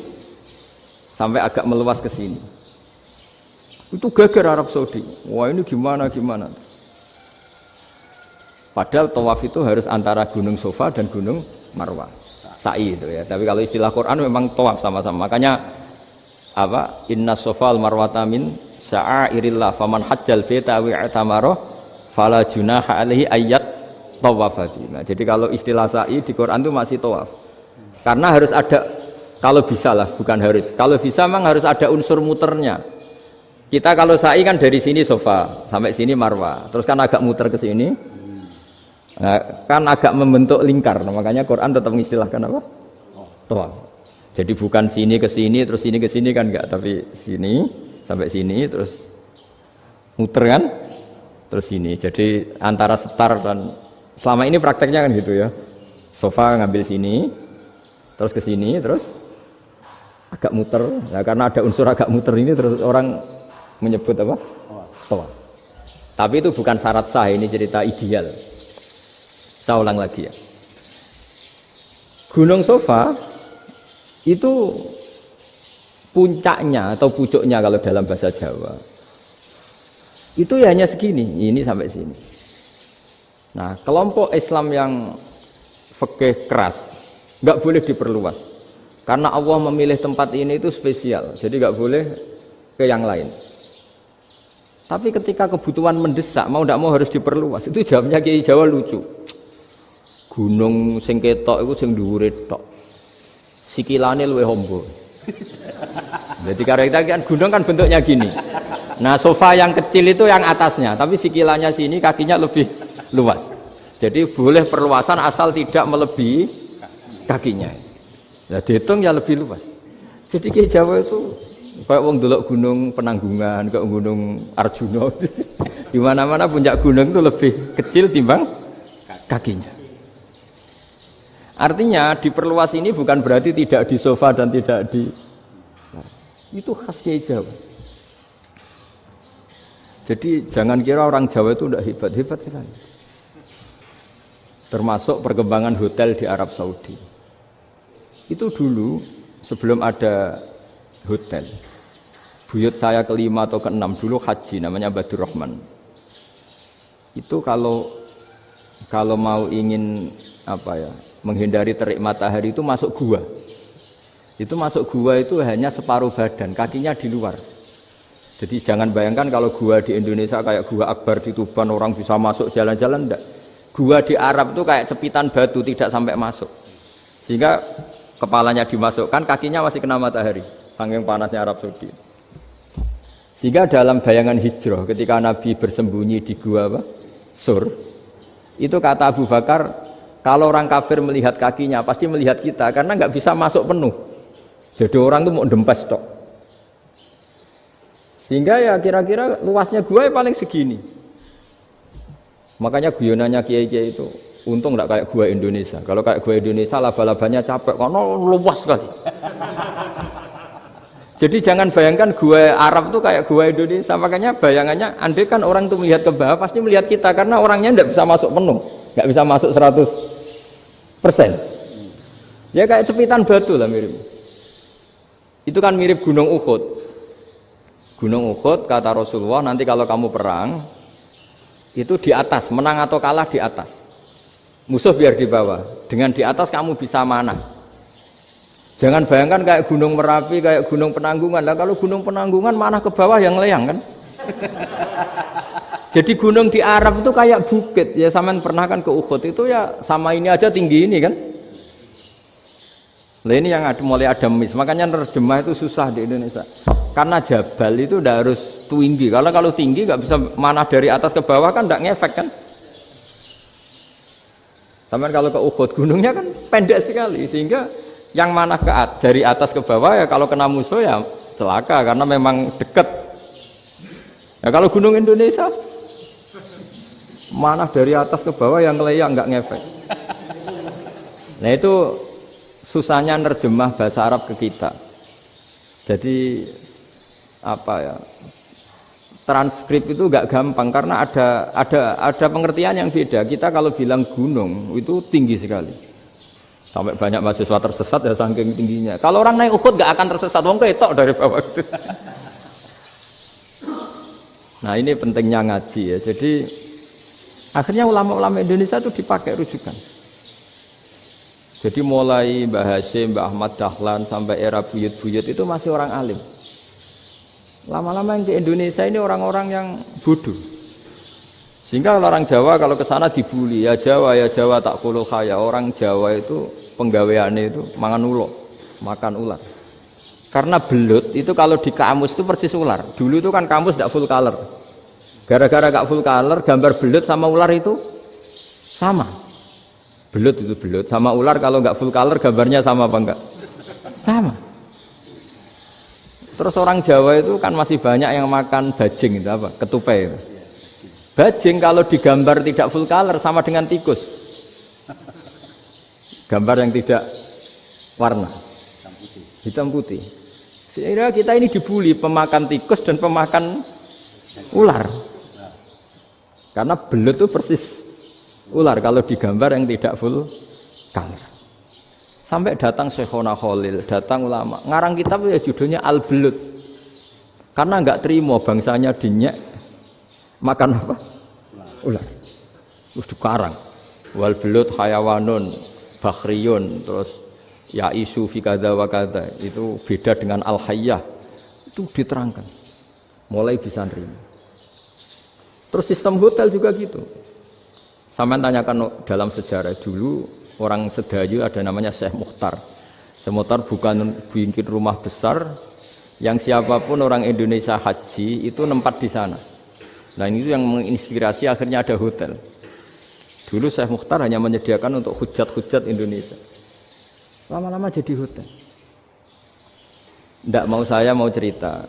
Sampai agak meluas ke sini. Itu geger Arab Saudi. Wah, ini gimana? Padahal tawaf itu harus antara gunung Sofa dan gunung Marwah. Sa'i itu ya. Tapi kalau istilah Quran memang tawaf sama-sama. Makanya apa? Inna Sofa al-Marwata min sya'airillah faman hajjal baita wa i'tamara fala junaha alaihi ayyat tawafa. Nah, jadi kalau istilah sa'i di Quran itu masih tawaf. Karena harus ada, kalau bisa lah, bukan harus. Kalau bisa memang harus ada unsur muternya. Kita kalau sa'i kan dari sini Sofa sampai sini Marwah. Terus kan agak muter ke sini. Nah, kan agak membentuk lingkar, nah, makanya Quran tetap mengistilahkan apa? Tawaf. Jadi bukan sini ke sini terus sini ke sini kan enggak, tapi sini sampai sini terus muter kan, terus sini. Jadi antara setar dan selama ini prakteknya kan gitu ya. Sofa ngambil sini, terus ke sini, terus agak muter. Nah, karena ada unsur agak muter ini terus orang menyebut apa? Tawaf. Tapi itu bukan syarat sah, ini cerita ideal. Saya ulang lagi ya. Gunung Sofa itu puncaknya atau pucuknya kalau dalam bahasa Jawa itu ya hanya segini, ini sampai sini. Nah, kelompok Islam yang fikih keras nggak boleh diperluas karena Allah memilih tempat ini itu spesial, jadi nggak boleh ke yang lain. Tapi ketika kebutuhan mendesak, mau tidak mau harus diperluas. Itu jawabnya Kiai Jawa lucu. Gunung sing ketok iku sing dhuwure tok. Sikilane luwih hombo. Jadi karena kita kan gunung kan bentuknya gini. Nah, sofa yang kecil itu yang atasnya, tapi sikilannya sini kakinya lebih luas. Jadi boleh perluasan asal tidak melebihi kakinya. Ya dihitung ya lebih luas. Jadi Kiai Jawa itu kayak wong delok gunung Penanggungan, kayak gunung Arjuna. Di mana-mana puncak gunung itu lebih kecil timbang kakinya. Artinya diperluas ini bukan berarti tidak di sofa dan tidak di, itu khas Kiai Jawa. Jadi jangan kira orang Jawa itu tidak hebat sekali. Termasuk perkembangan hotel di Arab Saudi. Itu dulu sebelum ada hotel. Buyut saya kelima atau keenam dulu haji, namanya Badur Rahman. Itu kalau mau ingin apa ya? Menghindari terik matahari itu masuk gua. Itu masuk gua itu hanya separuh badan, kakinya di luar. Jadi jangan bayangkan kalau gua di Indonesia kayak gua Akbar di Tuban orang bisa masuk jalan-jalan, enggak. Gua di Arab itu kayak cepitan batu, tidak sampai masuk. Sehingga kepalanya dimasukkan, kakinya masih kena matahari, saking panasnya Arab Saudi. Sehingga dalam bayangan hijrah ketika Nabi bersembunyi di gua apa? Sur. Itu kata Abu Bakar, kalau orang kafir melihat kakinya pasti melihat kita karena nggak bisa masuk penuh. Jadi orang tuh mau dempes tok. Sehingga ya kira-kira luasnya gua ya paling segini. Makanya guyonannya kiai-kiai itu untung nggak kayak gua Indonesia. Kalau kayak gua Indonesia laba-labanya capek karena luas sekali. Jadi jangan bayangkan gua Arab tuh kayak gua Indonesia. Makanya bayangannya andai kan orang tuh melihat ke bawah pasti melihat kita karena orangnya nggak bisa masuk penuh. Nggak bisa masuk 100%. Ya kayak cepitan batu lah mirip. Itu kan mirip Gunung Uhud. Gunung Uhud kata Rasulullah nanti kalau kamu perang itu di atas, menang atau kalah di atas. Musuh biar di bawah. Dengan di atas kamu bisa manah. Jangan bayangkan kayak Gunung Merapi, kayak Gunung Penanggungan. Lah kalau Gunung Penanggungan mana ke bawah yang leyang kan? Jadi gunung di Arab itu kayak bukit. Ya sampean pernah kan ke Uhud itu ya sama ini aja tinggi ini kan? Lah ini yang mulai ada mis. Makanya nerjemah itu susah di Indonesia. Karena jabal itu udah harus tinggi. Kalau tinggi nggak bisa manah dari atas ke bawah kan nggak ngefek kan? Sampean kalau ke Uhud gunungnya kan pendek sekali sehingga yang mana dari atas ke bawah ya kalau kena musuh ya celaka karena memang dekat. Ya kalau gunung Indonesia mana dari atas ke bawah yang leyang nggak ngefek. Nah itu susahnya nerjemah bahasa Arab ke kita. Jadi apa ya? Transkrip itu nggak gampang karena ada pengertian yang beda. Kita kalau bilang gunung itu tinggi sekali. Sampai banyak mahasiswa tersesat ya saking tingginya. Kalau orang naik Uhud nggak akan tersesat, wong ketok dari bawah itu. Nah ini pentingnya ngaji ya. Jadi akhirnya ulama-ulama Indonesia itu dipakai rujukan. Jadi mulai Mbah Hasyim, Mbah Ahmad Dahlan sampai era buyut-buyut itu masih orang alim. Lama-lama yang di Indonesia ini orang-orang yang bodoh. Sehingga orang Jawa kalau ke sana dibully, ya Jawa tak kuluh kaya. Orang Jawa itu penggaweannya itu makan ular. Karena belut itu kalau di kamus itu persis ular. Dulu itu kan kamus tidak full color. Gara-gara gak full color, gambar belut sama ular itu sama. Belut itu belut sama ular kalau nggak full color gambarnya sama apa enggak? Sama. Terus orang Jawa itu kan masih banyak yang makan bajing itu apa? Ketupai itu. Bajing kalau digambar tidak full color sama dengan tikus. Gambar yang tidak warna. Hitam putih. Sehingga kita ini dibully pemakan tikus dan pemakan ular. Karena belut itu persis ular kalau digambar yang tidak full color. Sampai datang Syekhona Khalil, datang ulama. Ngarang kitab ya judulnya Al-Belut. Karena enggak terima bangsanya dinyek makan apa? Ular. Terus dikarang. Wal belut hayawanun bakhriyun terus ya isu fi kadza wa kadza. Itu beda dengan al-hayyah. Itu diterangkan. Mulai bisa nerima. Terus sistem hotel juga gitu. Sampai tanyakan dalam sejarah dulu orang Sedayu ada namanya Syekh Mukhtar. Syekh Mukhtar bukan bikin rumah besar yang siapapun orang Indonesia haji itu nempat di sana. Nah ini yang menginspirasi akhirnya ada hotel. Dulu Syekh Mukhtar hanya menyediakan untuk hujat-hujat Indonesia. Lama-lama jadi hotel. Nggak mau saya mau cerita.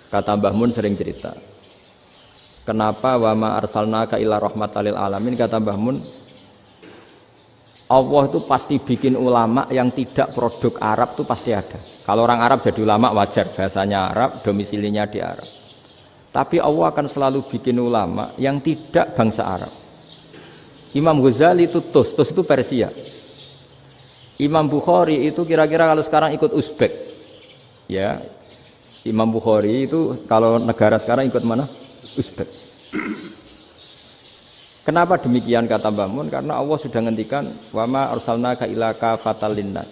Kata Mbah Mun sering cerita. Kenapa wa ma arsalnaka illa rahmatal lil alamin, kata Mbah Mun, Allah itu pasti bikin ulama yang tidak produk Arab itu pasti ada. Kalau orang Arab jadi ulama wajar, bahasanya Arab, domisilinya di Arab. Tapi Allah akan selalu bikin ulama yang tidak bangsa Arab. Imam Ghazali itu Tus itu Persia. Imam Bukhari itu kira-kira kalau sekarang ikut Uzbek. Ya. Imam Bukhari itu kalau negara sekarang ikut mana? Uzbek. Kenapa demikian kata Mbah Mun? Karena Allah sudah ngendikan wa ma arsalnaka illa kafatal linnas.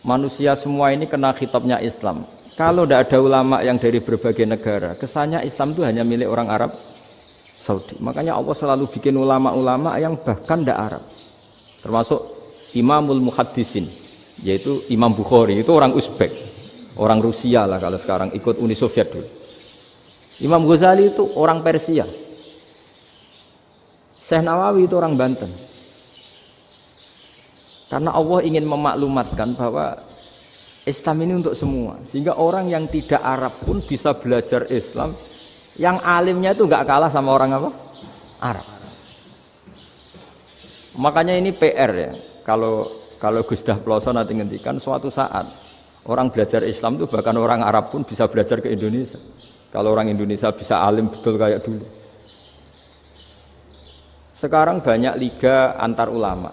Manusia semua ini kena khitabnya Islam. Kalau tidak ada ulama yang dari berbagai negara, kesannya Islam itu hanya milik orang Arab Saudi. Makanya Allah selalu bikin ulama-ulama yang bahkan tidak Arab. Termasuk Imamul Muhaddisin, yaitu Imam Bukhari itu orang Uzbek, orang Rusia lah kalau sekarang ikut Uni Soviet dulu. Imam Ghazali itu orang Persia. Syekh Nawawi itu orang Banten. Karena Allah ingin memaklumatkan bahwa Islam ini untuk semua. Sehingga orang yang tidak Arab pun bisa belajar Islam. Yang alimnya itu nggak kalah sama orang apa? Arab. Makanya ini PR ya. Kalau Gus Dah Ploso nanti ngendikan suatu saat orang belajar Islam itu bahkan orang Arab pun bisa belajar ke Indonesia. Kalau orang Indonesia bisa alim betul kayak dulu. Sekarang banyak liga antar ulama.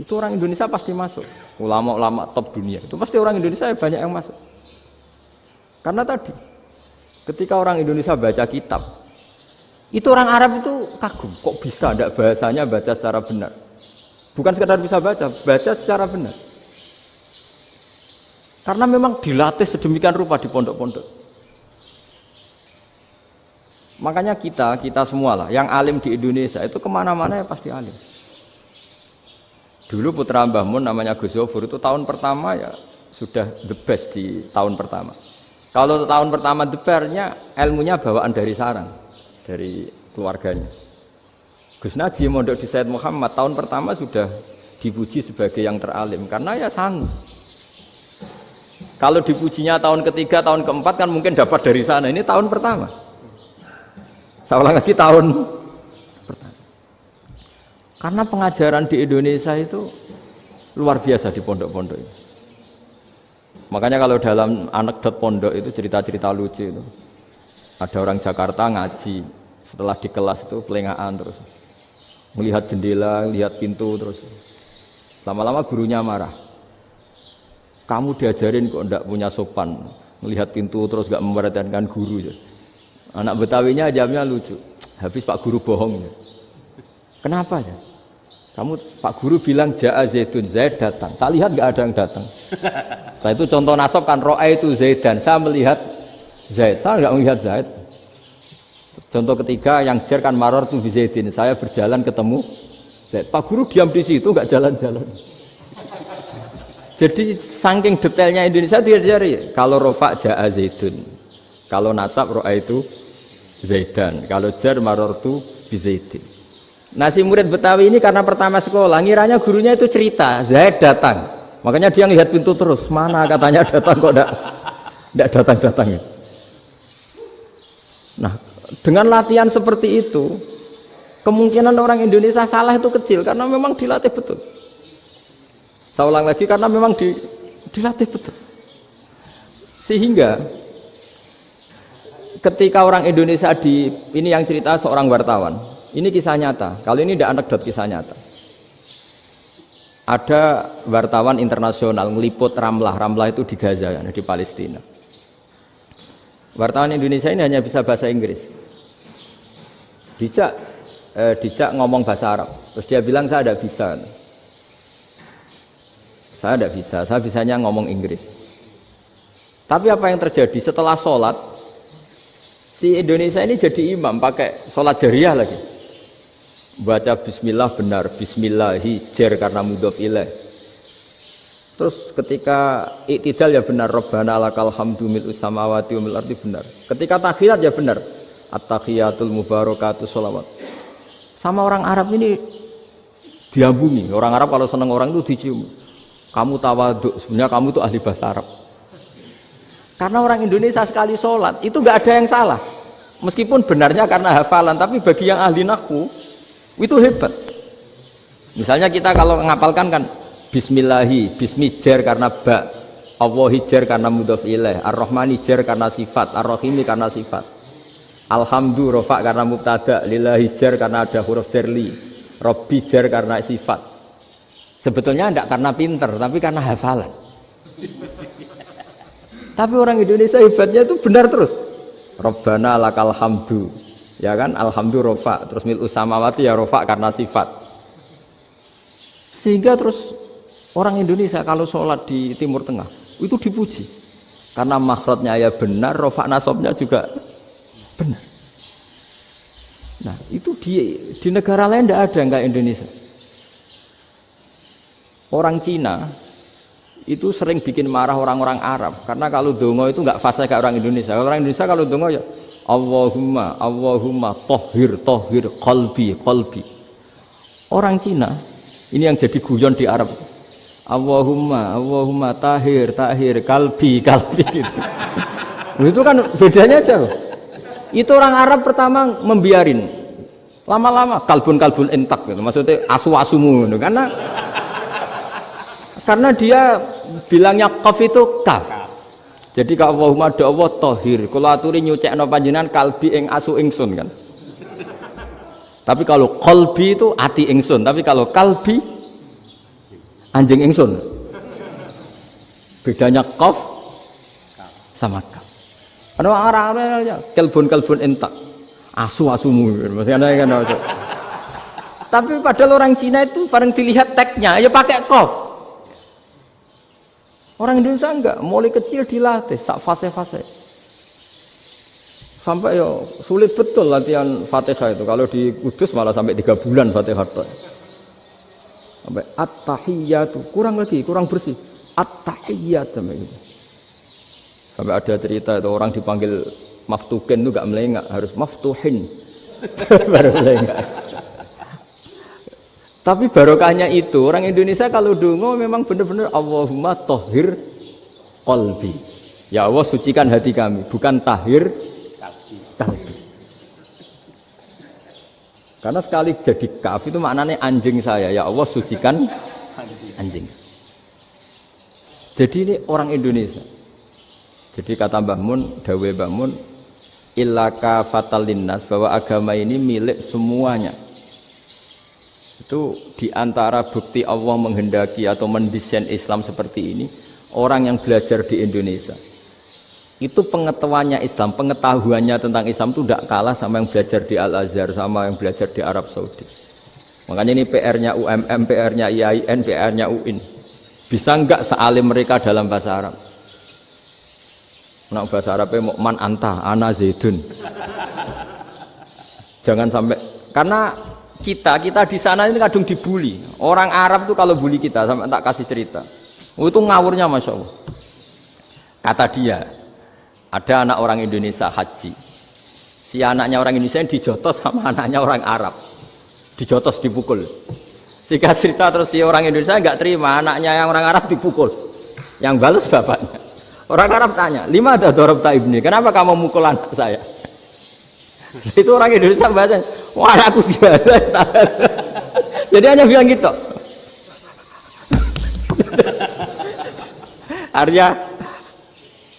Itu orang Indonesia pasti masuk. Ulama-ulama top dunia. Itu pasti orang Indonesia banyak yang masuk. Karena tadi, ketika orang Indonesia baca kitab, itu orang Arab itu kagum. Kok bisa tidak bahasanya baca secara benar? Bukan sekedar bisa baca secara benar. Karena memang dilatih sedemikian rupa di pondok-pondok. Makanya kita semua lah, yang alim di Indonesia itu kemana-mana ya pasti alim. Dulu putra Mbah Mun namanya Gus Zofur itu tahun pertama ya sudah the best di tahun pertama. Kalau tahun pertama the bestnya ilmunya bawaan dari sarang, dari keluarganya. Gus Najib mondok di Said Muhammad tahun pertama sudah dipuji sebagai yang teralim karena ya sanggup. Kalau dipujinya tahun ketiga, tahun keempat kan mungkin dapat dari sana. Ini tahun pertama. Saya ulang lagi tahun pertama. Karena pengajaran di Indonesia itu luar biasa di pondok-pondok ini. Makanya kalau dalam anekdot pondok itu cerita-cerita lucu itu. Ada orang Jakarta ngaji, setelah di kelas itu pelengahan terus. Melihat jendela, lihat pintu terus. Lama-lama gurunya marah. Kamu diajarin kok enggak punya sopan, melihat pintu terus enggak memperhatikan guru. Anak Betawinya jawabnya lucu. Habis Pak Guru bohong. Kenapa ya? Kamu Pak Guru bilang Ja'a Zaidun, Zaid datang. Tak lihat enggak ada yang datang. Setelah itu contoh nasab kan ro'a itu Zaidan. Saya melihat Zaid, saya enggak melihat Zaid. Contoh ketiga yang jar kan maror tu bi Zaidin. Saya berjalan ketemu Zaid. Pak Guru diam di situ enggak jalan-jalan. Jadi saking detailnya Indonesia diajari. Kalau rofa Ja'a Zaidun, kalau nasab ro'a itu Zaidan, kalau jar marortu bi Zaidin. Nah si murid Betawi ini karena pertama sekolah, ngiranya gurunya itu cerita Zaid datang, makanya dia ngelihat pintu terus. Mana katanya datang kok enggak datang-datang. Nah dengan latihan seperti itu, kemungkinan orang Indonesia salah itu kecil karena memang dilatih betul. Saya ulang lagi karena memang dilatih betul. Sehingga ketika orang Indonesia ini yang cerita seorang wartawan, ini kisah nyata. Kalau ini tidak anekdot, kisah nyata. Ada wartawan internasional ngeliput Ramlah itu di Gaza, di Palestina. Wartawan Indonesia ini hanya bisa bahasa Inggris. Dijak ngomong bahasa Arab. Terus dia bilang saya tidak bisa. Saya tidak bisa, saya bisanya ngomong Inggris. Tapi apa yang terjadi setelah sholat, si Indonesia ini jadi imam pakai sholat jariyah lagi. Baca bismillah benar, bismillahi jar karena mudhof ilaih. Terus ketika iktidal ya benar, Rabbana lakal hamdu mil'us samawati wa mil ardi benar. Ketika tahiyat ya benar, at-tahiyatul mubarakatuh sholawat. Sama orang Arab ini diambungi. Orang Arab kalau senang orang itu dicium. Kamu tawaduk, sebenarnya kamu itu ahli bahasa Arab. Karena orang Indonesia sekali sholat itu nggak ada yang salah. Meskipun benarnya karena hafalan, tapi bagi yang ahli nahwu itu hebat. Misalnya kita kalau ngapalkan kan bismillahi, bismijar karena ba, Allahi jar karena mudhof ilaih, ar-rahmani jar karena sifat, ar-rahimi karena sifat. Alhamdu rofa karena mubtada, lillahi jar karena ada huruf jarli, Rabbi jar karena sifat. Sebetulnya tidak karena pinter, tapi karena hafalan. Tapi orang Indonesia hebatnya itu benar terus. Rabbana lakal hamdu, ya kan? Alhamdu rofa, terus mil'us samawati ya rofa karena sifat. Sehingga terus orang Indonesia kalau sholat di Timur Tengah itu dipuji. Karena makhrajnya ya benar, rofa nasabnya juga benar. Nah itu di negara lain tidak ada nggak Indonesia. Orang Cina itu sering bikin marah orang-orang Arab karena kalau dongo itu nggak fasih kayak orang Indonesia. Orang Indonesia kalau dongo ya Allahumma tohir qalbi. Orang Cina ini yang jadi guyon di Arab. Allahumma tahir kalbi gitu. Itu kan bedanya jauh. Itu orang Arab pertama membiarin, lama-lama kalbun entak gitu. Maksudnya asu-asumu gitu. Karena dia bilangnya qaf itu kaf. Jadi kalau Allahumma do Allah tohir, kula aturi nyucekno panjenengan kalbi ing asu ingsun kan. Tapi kalau qalbi itu ati ingsun, tapi kalau kalbi anjing ingsun. Bedanya qaf sama kaf. Ada orang-orang ya kalbun entak. Asu-asumu maksudnya kan. Tapi padahal orang Cina itu paling dilihat teksnya ya pakai qaf. Orang Indonesia enggak, mulai kecil dilatih sak fase-fase. Sampai ya sulit betul latihan Fatihah itu. Kalau di Kudus malah sampai 3 bulan Fatihah. Sampai at-tahiyyatu, kurang lagi, kurang bersih. At-tahiyyat sampai gitu. Sampai ada cerita itu orang dipanggil maftuhin itu enggak melengak, harus maftuhin. Baru melengak. Tapi barokahnya itu orang Indonesia kalau dongo memang benar-benar Allahumma tahhir qalbi. Ya Allah sucikan hati kami, bukan tahhir kalbi. Karena sekali jadi kaf itu maknanya anjing saya. Ya Allah sucikan anjing. Jadi ini orang Indonesia. Jadi kata Mbah Mun, dawe Mbah Mun, illaka fatal linnas, bahwa agama ini milik semuanya. Itu diantara bukti Allah menghendaki atau mendesain Islam seperti ini, orang yang belajar di Indonesia. Itu pengetahuannya Islam, pengetahuannya tentang Islam itu tidak kalah sama yang belajar di Al-Azhar, sama yang belajar di Arab Saudi. Makanya ini PR-nya UMM, PR-nya IAIN, PR-nya UIN. Bisa enggak sealim mereka dalam bahasa Arab? Nah, bahasa Arabnya man anta, ana zaidun. Jangan sampai, karena kita di sana ini kadung dibully. Orang Arab tuh kalau bully kita, sampai tak kasih cerita. Itu ngawurnya Masya Allah. Kata dia, ada anak orang Indonesia haji. Si anaknya orang Indonesia yang dijotos sama anaknya orang Arab. Dijotos, dipukul. Singkat cerita terus si orang Indonesia enggak terima, anaknya yang orang Arab dipukul. Yang balas bapaknya. Orang Arab tanya, lima ada dorobta ibni, kenapa kamu mukul anak saya? Itu orang Indonesia bahasa, wah aku biasa. Jadi hanya bilang gitu. Artinya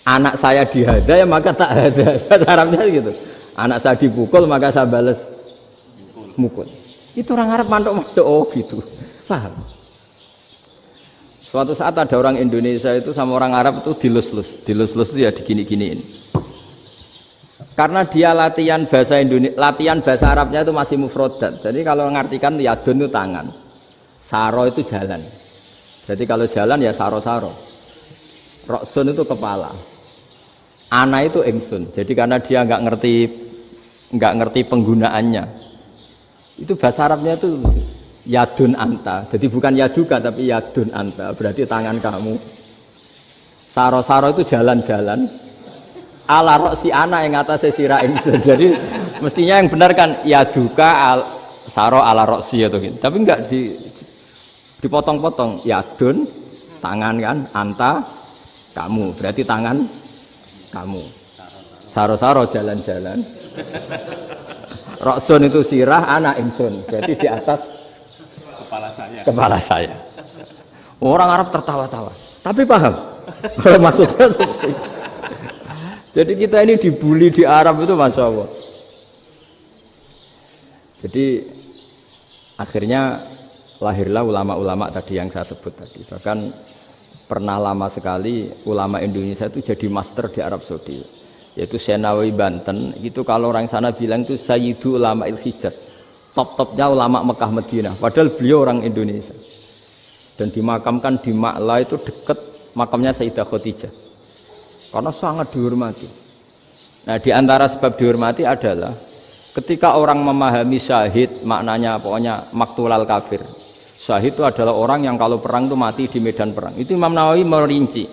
anak saya dihada ya maka tak ada. Bahasa Arabnya gitu. Anak saya dipukul maka saya balas mukul. Itu orang Arab mantuk-mantuk oh gitu. Paham? Suatu saat ada orang Indonesia itu sama orang Arab itu dilus-lus itu ya digini-giniin. Karena dia latihan bahasa Indonesia, latihan bahasa Arabnya itu masih mufrodat. Jadi kalau ngartikan yadun itu tangan, saro itu jalan. Jadi kalau jalan ya saro-saro. Roksun itu kepala, ana itu ingsun. Jadi karena dia nggak ngerti penggunaannya, itu bahasa Arabnya itu yadun anta, jadi bukan yaduka tapi yadun anta, berarti tangan kamu. Saro-saro itu jalan-jalan. Ala roksi anak yang atasnya sirah ingsun. Jadi mestinya yang benar kan yaduka saro ala roksi atau gitu. Tapi enggak dipotong-potong. Yadun tangan kan, anta kamu, berarti tangan kamu. Saro-saro jalan-jalan. Roksun itu sirah, anak ingsun. Jadi di atas kepala saya. Orang Arab tertawa-tawa, tapi paham maksudnya seperti itu. Jadi kita ini dibully di Arab itu Masya Allah. Jadi akhirnya lahirlah ulama-ulama tadi yang saya sebut tadi. Bahkan pernah lama sekali ulama Indonesia itu jadi master di Arab Saudi, yaitu Senawi Banten. Itu kalau orang sana bilang itu Sayyidu Ulama Il-Hijaz, top-topnya ulama Mekah Madinah, padahal beliau orang Indonesia. Dan dimakamkan di Ma'la itu dekat makamnya Sayyidah Khadijah, karena sangat dihormati. Nah, di antara sebab dihormati adalah ketika orang memahami syahid, maknanya pokoknya maktulal kafir. Syahid itu adalah orang yang kalau perang itu mati di medan perang. Itu Imam Nawawi merinci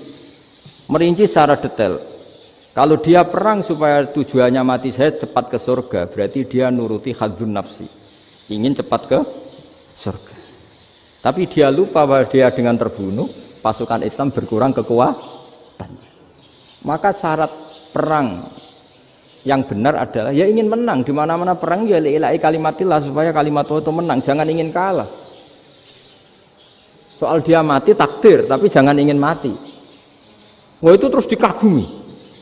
secara detail. Kalau dia perang supaya tujuannya mati syahid cepat ke surga, berarti dia nuruti hadzun nafsi, ingin cepat ke surga. Tapi dia lupa bahwa dia dengan terbunuh pasukan Islam berkurang kekuatannya. Maka syarat perang yang benar adalah ya ingin menang. Di mana-mana perang ya lillahi kalimatillah, supaya kalimat Allah itu menang, jangan ingin kalah. Soal dia mati takdir, tapi jangan ingin mati. Wah, itu terus dikagumi.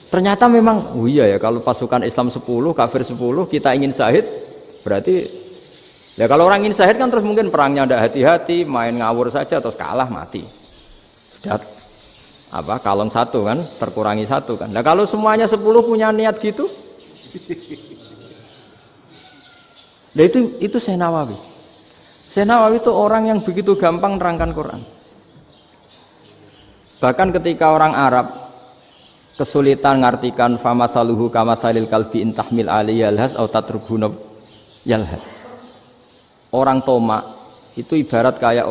Ternyata memang, oh iya ya, kalau pasukan Islam 10, kafir 10, kita ingin syahid, berarti ya kalau orang ingin syahid kan terus mungkin perangnya ada hati-hati, main ngawur saja terus kalah mati. Sudah kalon satu kan, terkurangi satu kan. Nah kalau semuanya 10 punya niat gitu, nah itu Syekh Nawawi. Syekh Nawawi itu orang yang begitu gampang nerangkan Quran. Bahkan ketika orang Arab kesulitan ngartikan famathaluhu kamathalil kalbi in tahmil alaihi yalhas aw tatrukhu yalhas. Orang Tomak itu ibarat kayak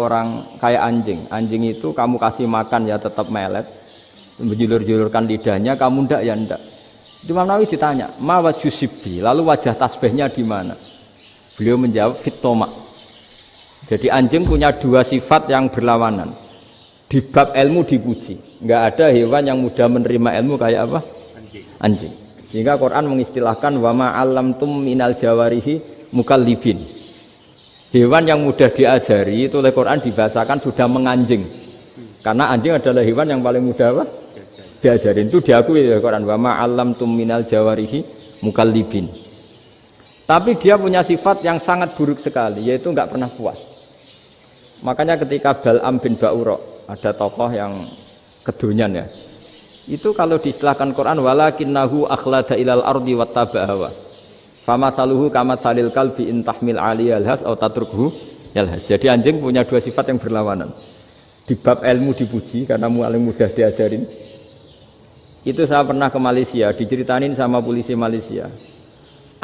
anjing. Anjing itu kamu kasih makan ya tetap melet, menjulur-julurkan lidahnya, kamu ndak ya ndak. Imam Nawawi ditanya, "Ma wajusibbi?" Lalu wajah tasbihnya di mana? Beliau menjawab, "Fit Tomak." Jadi anjing punya dua sifat yang berlawanan. Di bab ilmu dipuji. Enggak ada hewan yang mudah menerima ilmu kayak apa? Anjing. Sehingga Quran mengistilahkan wa ma 'allamtum minal jawarihi mukallibin. Hewan yang mudah diajari itu oleh Quran dibahasakan sudah menganjing. Karena anjing adalah hewan yang paling mudah apa? Diajarin. Itu diakui oleh Quran wa ma 'allamtum minal jawarihi mukallibin. Tapi dia punya sifat yang sangat buruk sekali, yaitu enggak pernah puas. Makanya ketika Bal'am bin Ba'ura, ada tokoh yang kedonyan ya, itu kalau diistilahkan Quran walakinnahu akhlada ilal ardi wattaba'a hawa famathaluhu kamathalil kalbi in tahmil 'alaihi yalhas aw tatrukhu yalhas. Jadi anjing punya dua sifat yang berlawanan. Di bab ilmu dipuji karena paling mudah diajarin. Itu saya pernah ke Malaysia, diceritain sama polisi Malaysia.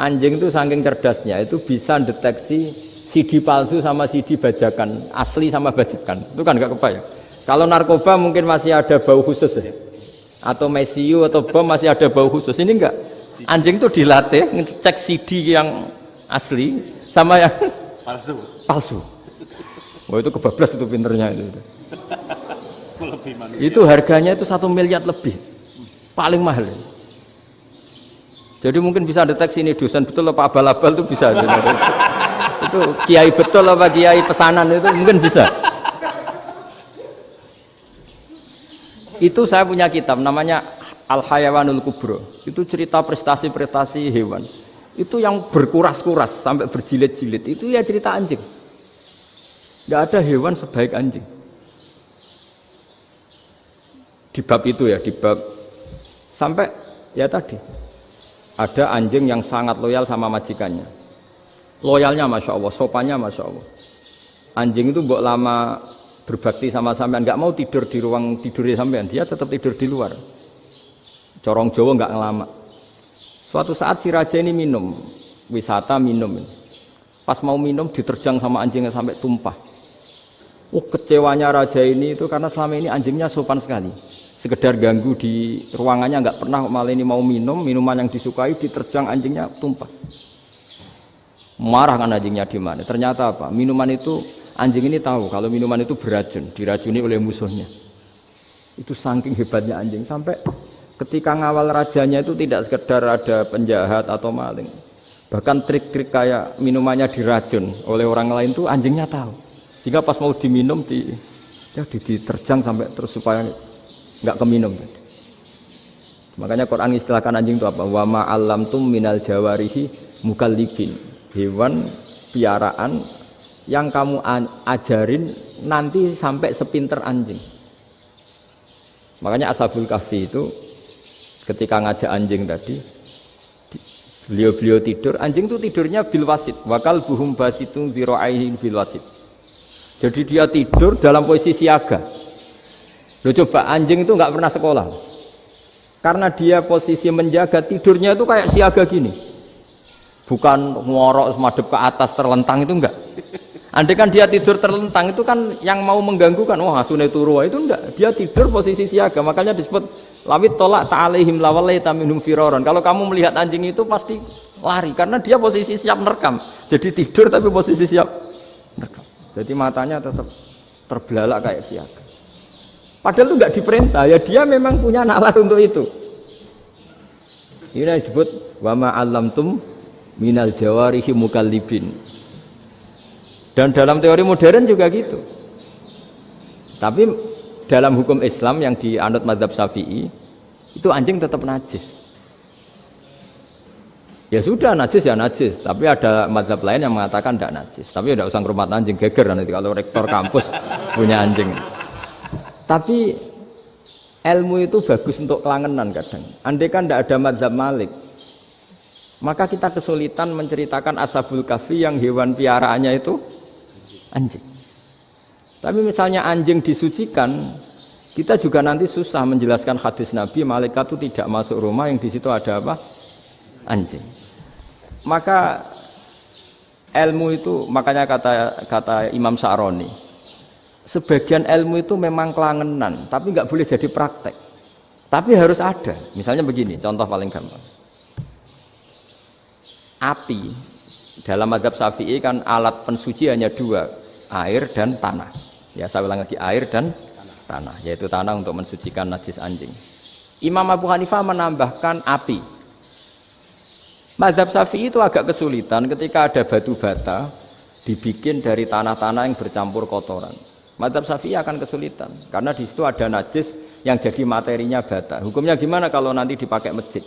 Anjing itu saking cerdasnya itu bisa deteksi CD palsu sama CD bajakan, asli sama bajakan. Itu kan enggak kebayang. Kalau narkoba mungkin masih ada bau khusus ya. Atau mesiu atau bom masih ada bau khusus. Ini enggak. Anjing itu dilatih ngecek CD yang asli sama yang palsu. Wah itu kebablas itu pinternya itu. Itu harganya itu 1 miliar lebih. Paling mahal. Jadi mungkin bisa deteksi ini dosen betul apa abal-abal itu bisa. Itu kiai betul apa kiai pesanan itu mungkin bisa. Itu saya punya kitab namanya Al-Hayawanul Kubro. Itu cerita prestasi-prestasi hewan. Itu yang berkuras-kuras sampai berjilid-jilid. Itu ya cerita anjing. Tidak ada hewan sebaik anjing. Di bab itu ya, di bab sampai ya tadi. Ada anjing yang sangat loyal sama majikannya. Loyalnya Masya Allah, sopannya Masya Allah. Anjing itu mbok lama berbakti sama sampean, nggak mau tidur di ruang tidurnya sampean, dia tetap tidur di luar. Corong Jawa nggak ngelama. Suatu saat si raja ini minum, wisata minum. Pas mau minum diterjang sama anjingnya sampai tumpah. Kecewanya raja ini itu karena selama ini anjingnya sopan sekali. Sekedar ganggu di ruangannya nggak pernah, malah ini mau minum minuman yang disukai diterjang anjingnya tumpah. Marah kan anjingnya di mana? Ternyata apa? Minuman itu anjing ini tahu kalau minuman itu beracun, diracuni oleh musuhnya. Itu saking hebatnya anjing sampai ketika ngawal rajanya itu tidak sekedar ada penjahat atau maling. Bahkan trik-trik kayak minumannya diracun oleh orang lain itu anjingnya tahu. Sehingga pas mau diminum diterjang sampai terus supaya nggak keminum. Makanya Quran istilahkan anjing itu apa? Wa ma 'allamtum minal jawarihi mukallibin. Hewan piaraan yang kamu ajarin nanti sampai sepinter anjing. Makanya Ashabul Kahfi itu ketika ngajak anjing tadi, beliau tidur, anjing itu tidurnya bil wasit. Wakal buhum basitun zira'aihi bil wasit. Jadi dia tidur dalam posisi siaga. Loh coba anjing itu nggak pernah sekolah. Karena dia posisi menjaga, tidurnya itu kayak siaga gini. Bukan ngorok semadep ke atas terlentang itu enggak. Andai kan dia tidur terlentang itu kan yang mau mengganggu kan, wah asune turu itu enggak. Dia tidur posisi siaga, makanya disebut lawit tolak ta'alaihim lawalaita minhum firaron. Kalau kamu melihat anjing itu pasti lari karena dia posisi siap merekam. Jadi tidur tapi posisi siap merekam. Jadi matanya tetap terbelalak kayak siaga. Padahal itu enggak diperintah, ya dia memang punya nalar untuk itu. Ini disebut wa ma 'allamtum minal jawarihi mukallibin. Dan dalam teori modern juga gitu. Tapi dalam hukum Islam yang dianut mazhab Syafi'i itu anjing tetap najis. Ya sudah najis ya najis, tapi ada mazhab lain yang mengatakan tidak najis. Tapi tidak usah ngurmat anjing, geger nanti kalau rektor kampus punya anjing. Tapi ilmu itu bagus untuk kelangenan kadang. Andai kan tidak ada mazhab Malik, maka kita kesulitan menceritakan Ashabul Kahfi yang hewan piaraannya itu anjing. Tapi misalnya anjing disucikan, Kita juga nanti susah menjelaskan hadis Nabi, malaikat itu tidak masuk rumah yang di situ ada apa? Anjing. Maka ilmu itu, makanya kata Imam Sa'roni, sebagian ilmu itu memang kelangenan, tapi nggak boleh jadi praktek. Tapi harus ada. Misalnya begini, contoh paling gampang. Api dalam mazhab Syafi'i kan alat pensuci hanya dua, air dan tanah. Ya saya ulang lagi, air dan tanah, yaitu tanah untuk mensucikan najis anjing. Imam Abu Hanifah menambahkan api. Mazhab Syafi'i itu agak kesulitan ketika ada batu bata dibikin dari tanah-tanah yang bercampur kotoran. Mazhab Syafi'i akan kesulitan karena di situ ada najis yang jadi materinya bata. Hukumnya gimana kalau nanti dipakai masjid?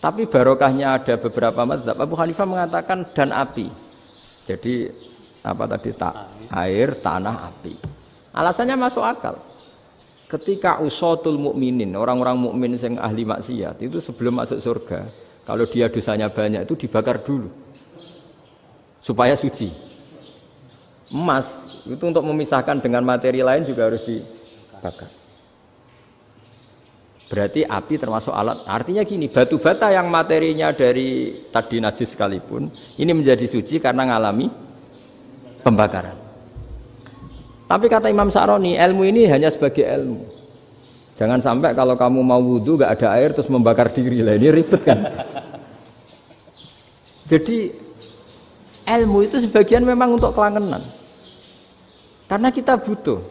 Tapi barokahnya ada beberapa mazhab. Abu Hanifah mengatakan dan api. Jadi apa tadi, air, tanah, api. Alasannya masuk akal. Ketika usatul mukminin, orang-orang mukmin yang ahli maksiat itu sebelum masuk surga, kalau dia dosanya banyak itu dibakar dulu supaya suci. Emas itu untuk memisahkan dengan materi lain juga harus dibakar. Berarti api termasuk alat. Artinya gini, batu bata yang materinya dari tadi najis sekalipun ini menjadi suci karena mengalami pembakaran. Tapi kata Imam Sa'roni, ilmu ini hanya sebagai ilmu. Jangan sampai kalau kamu mau wudhu gak ada air terus membakar diri lah, ini ribet kan. Jadi ilmu itu sebagian memang untuk kelangenan. Karena kita butuh.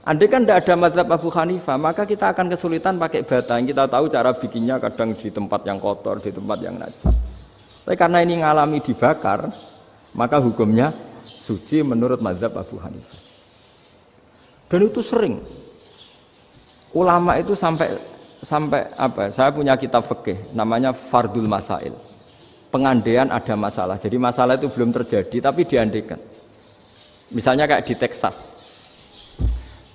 Andai kan tidak ada mazhab Abu Hanifah, maka kita akan kesulitan pakai bata. Yang kita tahu cara bikinnya kadang di tempat yang kotor, di tempat yang najis. Tapi karena ini ngalami dibakar, maka hukumnya suci menurut mazhab Abu Hanifah. Dan itu sering ulama itu sampai apa? Saya punya kitab fikih namanya Fardul Masail. Pengandaian ada masalah. Jadi masalah itu belum terjadi tapi diandaikan. Misalnya kayak di Texas.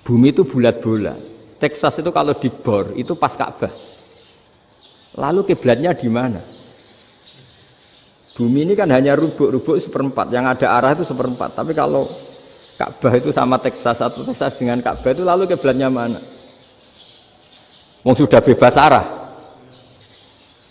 Bumi itu bulat bola. Texas itu kalau dibor itu pas Ka'bah. Lalu kiblatnya di mana? Bumi ini kan hanya rubuk-rubuk seperempat. Yang ada arah itu seperempat. Tapi kalau Ka'bah itu sama Texas atau Texas dengan Ka'bah itu lalu kiblatnya mana? Wong sudah bebas arah.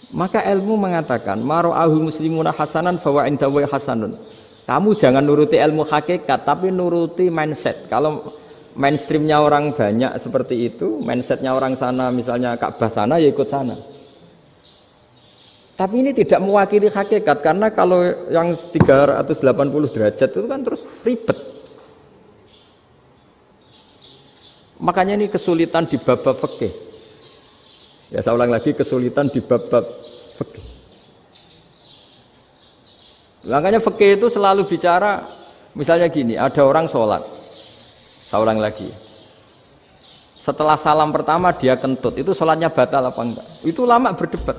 Maka ilmu mengatakan mara'ahu muslimuna hasanan fawa indahu hasanun. Kamu jangan nuruti ilmu hakikat tapi nuruti mindset. Kalau mainstreamnya orang banyak seperti itu, mindsetnya orang sana misalnya Ka'bah sana ya ikut sana. Tapi ini tidak mewakili hakikat karena kalau yang 380 derajat itu kan terus ribet. Makanya ini kesulitan di bab-bab fikih. Ya saya ulang lagi, kesulitan di bab-bab fikih. Makanya fikih itu selalu bicara, misalnya gini, ada orang sholat. Saya ulang lagi. Setelah salam pertama dia kentut, itu sholatnya batal apa enggak? Itu lama berdebat.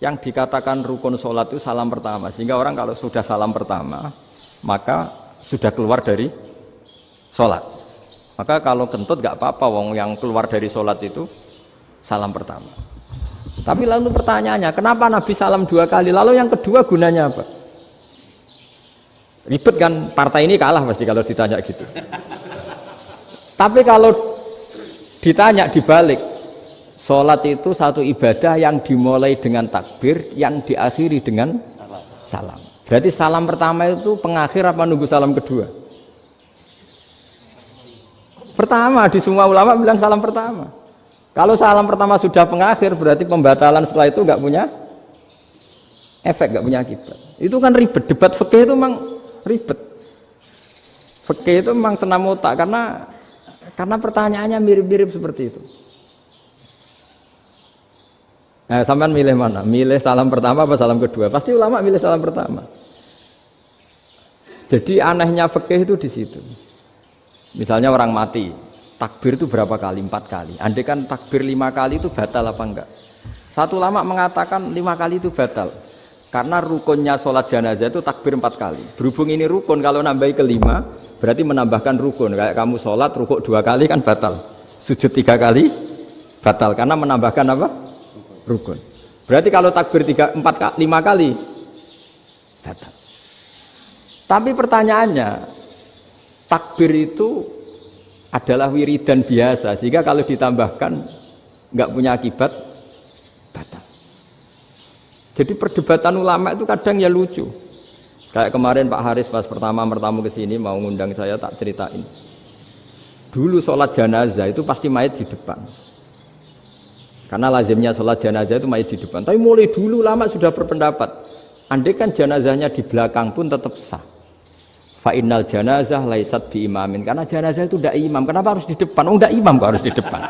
Yang dikatakan rukun sholat itu salam pertama. Sehingga orang kalau sudah salam pertama, maka sudah keluar dari sholat. Maka kalau kentut gak apa-apa, wong yang keluar dari sholat itu salam pertama. Tapi lalu pertanyaannya, kenapa Nabi salam 2 kali? Lalu yang kedua gunanya apa? Ribet kan, partai ini kalah pasti kalau ditanya gitu. Tapi kalau ditanya dibalik, sholat itu satu ibadah yang dimulai dengan takbir, yang diakhiri dengan salam. Berarti salam pertama itu pengakhir apa nunggu salam kedua? Pertama, di semua ulama bilang salam pertama. Kalau salam pertama sudah pengakhir berarti pembatalan setelah itu nggak punya efek, nggak punya akibat. Itu kan ribet. Debat fikih itu memang ribet. Fikih itu memang senam otak karena pertanyaannya mirip-mirip seperti itu. Nah, sampean milih mana? Milih salam pertama apa salam kedua? Pasti ulama milih salam pertama. Jadi anehnya fikih itu di situ. Misalnya orang mati, takbir itu berapa kali? 4 kali. Andai kan takbir 5 kali itu batal apa enggak? Satu ulama mengatakan 5 kali itu batal. Karena rukunnya sholat jenazah itu takbir 4 kali. Berhubung ini rukun, kalau nambahi ke 5, berarti menambahkan rukun. Kayak kamu sholat, rukuk 2 kali kan batal. Sujud 3 kali, batal. Karena menambahkan apa? Rukun. Berarti kalau takbir 5 kali, batal. Tapi pertanyaannya, takbir itu adalah wiridan biasa, sehingga kalau ditambahkan nggak punya akibat batal. Jadi perdebatan ulama itu kadang ya lucu. Kayak kemarin Pak Haris pas pertama ke sini mau ngundang saya, tak ceritain. Dulu sholat jenazah itu pasti mayat di depan. Karena lazimnya sholat jenazah itu mayat di depan. Tapi mulai dulu lama sudah berpendapat, andai kan jenazahnya di belakang pun tetap sah. Fa innal janazah laisat bi imamin. Karena jenazah itu tidak imam. Kenapa harus di depan? Oh, tidak imam kok harus di depan.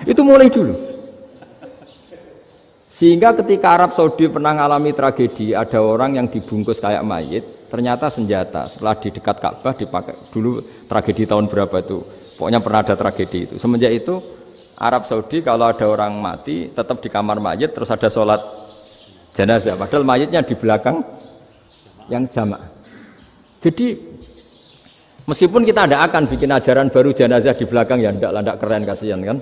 Itu mulai dulu. Sehingga ketika Arab Saudi pernah mengalami tragedi, ada orang yang dibungkus kayak mayit, ternyata senjata. Setelah di dekat Ka'bah dipakai. Dulu tragedi tahun berapa itu? Pokoknya pernah ada tragedi itu. Semenjak itu Arab Saudi kalau ada orang mati tetap di kamar mayit, terus ada sholat jenazah. Padahal mayitnya di belakang yang jamaah. Jadi meskipun kita tidak akan bikin ajaran baru jenazah di belakang, ya tidak keren, kasihan kan.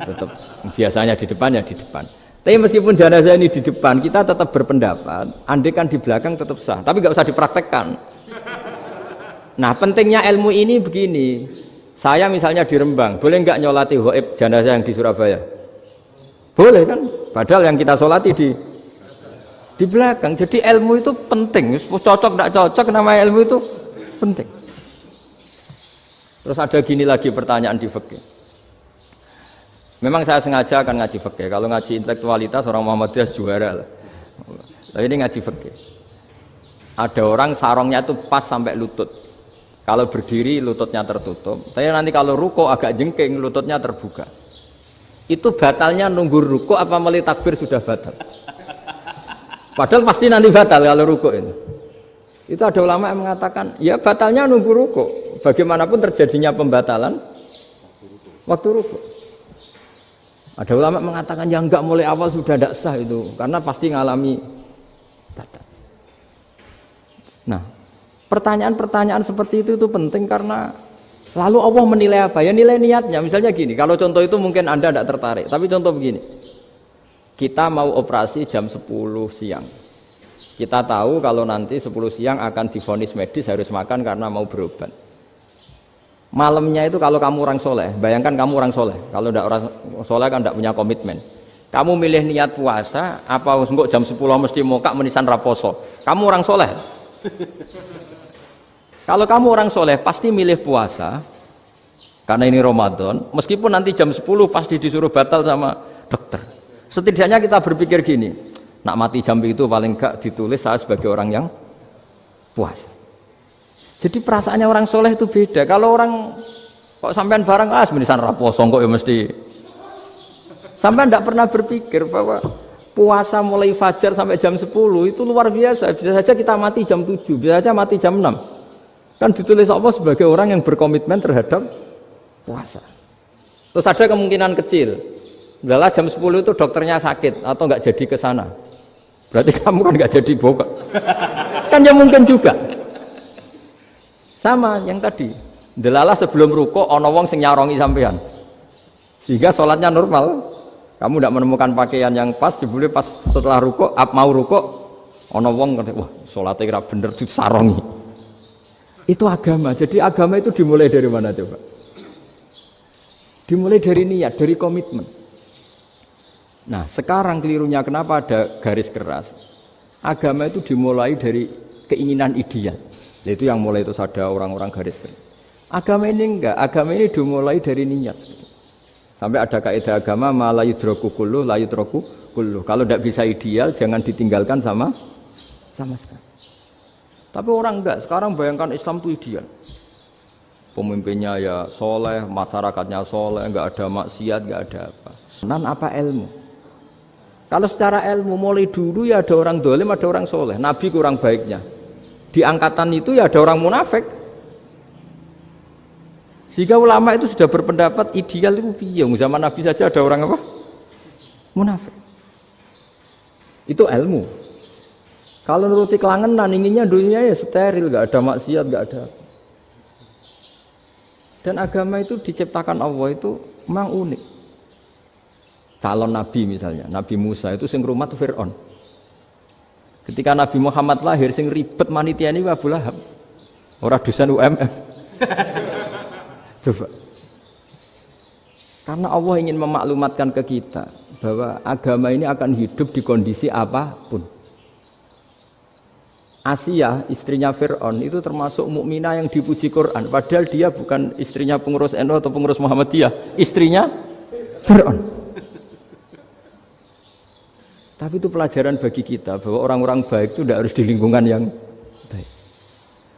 Tetap biasanya di depan ya di depan. Tapi meskipun jenazah ini di depan, kita tetap berpendapat, andai kan di belakang tetap sah, tapi nggak usah dipraktekkan. Nah, pentingnya ilmu ini begini. Saya misalnya di Rembang, boleh nggak nyolati ghaib jenazah yang di Surabaya? Boleh kan? Padahal yang kita solati di belakang. Jadi ilmu itu penting. Cocok tidak cocok, nama ilmu itu penting. Terus ada gini lagi pertanyaan di fikih. Memang saya sengaja akan ngaji fikih. Kalau ngaji intelektualitas orang Muhammadiyah juara lah. Tapi ini ngaji fikih. Ada orang sarongnya itu pas sampai lutut. Kalau berdiri lututnya tertutup. Tapi nanti kalau ruko agak jengking lututnya terbuka. Itu batalnya nunggu ruko apa mulai takbir sudah batal? Padahal pasti nanti batal kalau ruko itu. Itu ada ulama yang mengatakan, ya batalnya nunggu ruko. Bagaimanapun terjadinya pembatalan waktu ruko. Ada ulama mengatakan yang enggak mulai awal sudah tidak sah itu, karena pasti ngalami batal. Nah, pertanyaan-pertanyaan seperti itu penting karena lalu Allah menilai apa? Ya nilai niatnya. Misalnya gini, kalau contoh itu mungkin Anda tidak tertarik, tapi contoh begini. Kita mau operasi jam 10 siang. Kita tahu kalau nanti 10 siang akan divonis medis harus makan karena mau berobat. Malamnya itu kalau kamu orang soleh, bayangkan kamu orang soleh. Kalau tidak orang soleh kan tidak punya komitmen. Kamu milih niat puasa, apa enggak jam 10 mesti mokak menisan raposo. Kamu orang soleh. Kalau kamu orang soleh pasti milih puasa, karena ini Ramadan. Meskipun nanti jam 10 pasti disuruh batal sama dokter. Setidaknya kita berpikir gini, nak mati jam itu paling enggak ditulis saya sebagai orang yang puasa. Jadi perasaannya orang soleh itu beda. Kalau orang kok sampean barang menisan raposo kok ya mesti. Sampean tidak pernah berpikir bahwa puasa mulai fajar sampai jam 10 itu luar biasa. Bisa saja kita mati jam 7, bisa saja mati jam 6. Kan ditulis Allah sebagai orang yang berkomitmen terhadap puasa. Terus ada kemungkinan kecil. Adalah jam 10 itu dokternya sakit atau nggak jadi ke sana. Berarti kamu kan nggak jadi buka. Kan ya mungkin juga. Sama yang tadi, delalah sebelum ruko ono wong sing nyarongi sampean, sehingga sholatnya normal. Kamu tidak menemukan pakaian yang pas, jebule pas setelah ruko, mau ruko, ono wong wah sholatnya kira bener itu sarongi. Itu agama. Jadi agama itu dimulai dari mana coba? Dimulai dari niat, dari komitmen. Nah sekarang kelirunya kenapa ada garis keras? Agama itu dimulai dari keinginan ideal. Itu yang mulai itu ada orang-orang garis keras. Agama ini enggak, agama ini dimulai dari niat. Sampai ada kaidah agama la yudraku kullu la yudraku kullu. Kalau tidak bisa ideal jangan ditinggalkan sama sekali. Tapi orang enggak, sekarang bayangkan Islam itu ideal. Pemimpinnya ya soleh, masyarakatnya soleh, enggak ada maksiat, enggak ada apa. Nan apa ilmu? Kalau secara ilmu mulai dulu ya ada orang dolim, ada orang soleh. Nabi kurang baiknya. Di angkatan itu ya ada orang munafik. Sehingga ulama itu sudah berpendapat ideal itu piye? Zaman Nabi saja ada orang apa? Munafik. Itu ilmu. Kalau nuruti kelangenan inginnya dunia ya steril, gak ada maksiat, gak ada. Dan agama itu diciptakan Allah itu memang unik. Calon Nabi misalnya, Nabi Musa itu sing rumat Fir'aun. Ketika Nabi Muhammad lahir, sing ribet manitia ini Abu Lahab. Orang dosen UMF. Coba. Karena Allah ingin memaklumatkan ke kita bahwa agama ini akan hidup di kondisi apapun. Asia, istrinya Fir'aun itu termasuk mukminah yang dipuji Quran. Padahal dia bukan istrinya pengurus NU atau pengurus Muhammadiyah, istrinya Fir'aun. Tapi itu pelajaran bagi kita bahwa orang-orang baik itu tidak harus di lingkungan yang baik.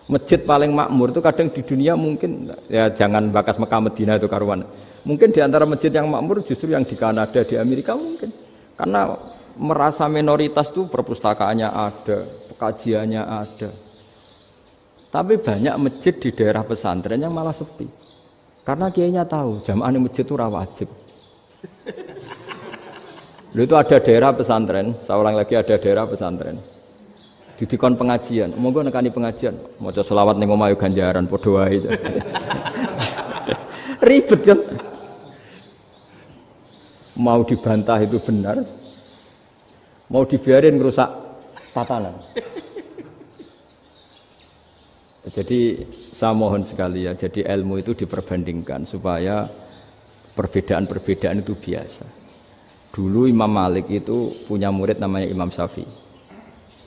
Masjid paling makmur itu kadang di dunia mungkin, ya jangan bakas Mekah Medina itu karuan. Mungkin di antara masjid yang makmur justru yang di Kanada, di Amerika mungkin. Karena merasa minoritas itu perpustakaannya ada, kajiannya ada. Tapi banyak masjid di daerah pesantren yang malah sepi. Karena kiainya tahu jamaah di masjid itu wajib. Itu ada daerah pesantren, saya ulang lagi ada daerah pesantren. Didikon pengajian, monggo nekani pengajian, maca selawat ning omah yo ganjaran padha wae. Ribet kan? Mau dibantah itu benar, mau dibiarin ngerusak tatanan. Jadi saya mohon sekali ya, jadi ilmu itu diperbandingkan supaya perbedaan-perbedaan itu biasa. Dulu Imam Malik itu punya murid namanya Imam Syafi'i.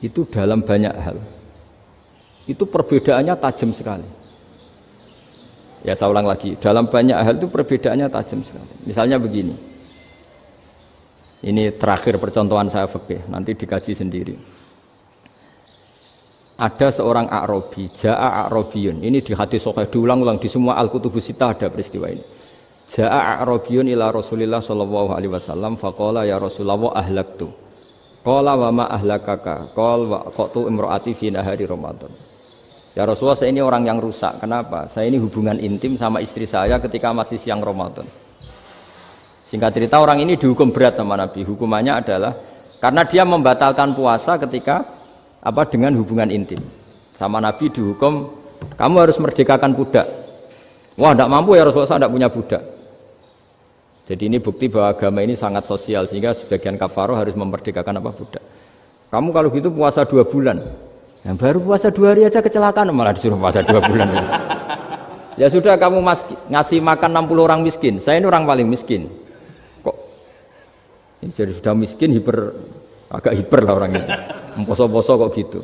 Itu dalam banyak hal. Itu perbedaannya tajam sekali. Ya saya ulang lagi, dalam banyak hal itu perbedaannya tajam sekali. Misalnya begini. Ini terakhir percontohan saya fikih, nanti dikaji sendiri. Ada seorang A'rabi, Ja'a A'rabiyun. Ini di hadis sahih diulang-ulang di semua Al-Kutubus Sittah ada peristiwa ini. Ja'a A'rabiyun ila Rasulillah sallallahu alaihi wasallam faqala ya Rasulullah ahlaktu. Qala wa ma ahlakaka? Qala wa qatu imraati fi nahari Ramadan. Ya Rasulullah, saya ini orang yang rusak. Kenapa? Saya ini hubungan intim sama istri saya ketika masih siang Ramadan. Singkat cerita orang ini dihukum berat sama Nabi. Hukumannya adalah karena dia membatalkan puasa ketika dengan hubungan intim. Sama Nabi dihukum, kamu harus merdekakan budak. Wah, tidak mampu ya Rasulullah, saya tidak punya budak. Jadi ini bukti bahwa agama ini sangat sosial sehingga sebagian kafaroh harus memerdekakan budak. Kamu kalau gitu puasa 2 bulan. Yang baru puasa 2 hari aja kecelakaan malah disuruh puasa 2 bulan. Ya sudah kamu ngasih makan 60 orang miskin. Saya ini orang paling miskin. Jadi sudah miskin agak hiper lah orang itu, poso-poso kok gitu.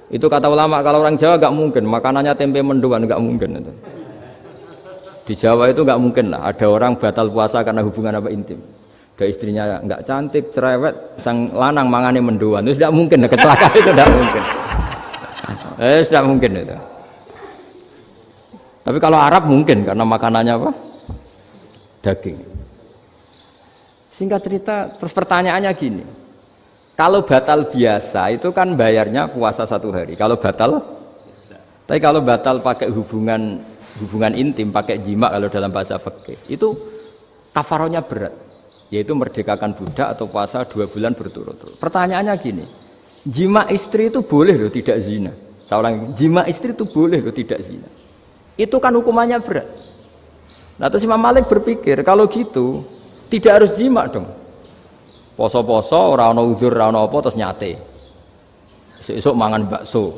Itu kata ulama kalau orang Jawa gak mungkin makanannya tempe mendoan, gak mungkin itu. Di Jawa itu gak mungkin lah ada orang batal puasa karena hubungan intim. Ada istrinya gak cantik, cerewet, sang lanang mangane mendoan, itu tidak mungkin, kecelakaan itu tidak mungkin. Tidak mungkin itu. Tapi kalau Arab mungkin karena makanannya daging. Singkat cerita, terus pertanyaannya gini, kalau batal biasa itu kan bayarnya puasa 1 hari. Kalau batal, tapi kalau batal pakai hubungan intim, pakai jima kalau dalam bahasa fikih, itu kafarohnya berat, yaitu merdekakan budak atau puasa 2 bulan berturut-turut. Pertanyaannya gini, jima istri itu boleh loh tidak zina. Saya ulangi, jima istri itu boleh loh tidak zina. Itu kan hukumannya berat. Nah terus Imam Malik berpikir kalau gitu tidak harus jima dong. Poso-poso, ora ana uzur, ora ana apa terus nyate. Esuk mangan bakso.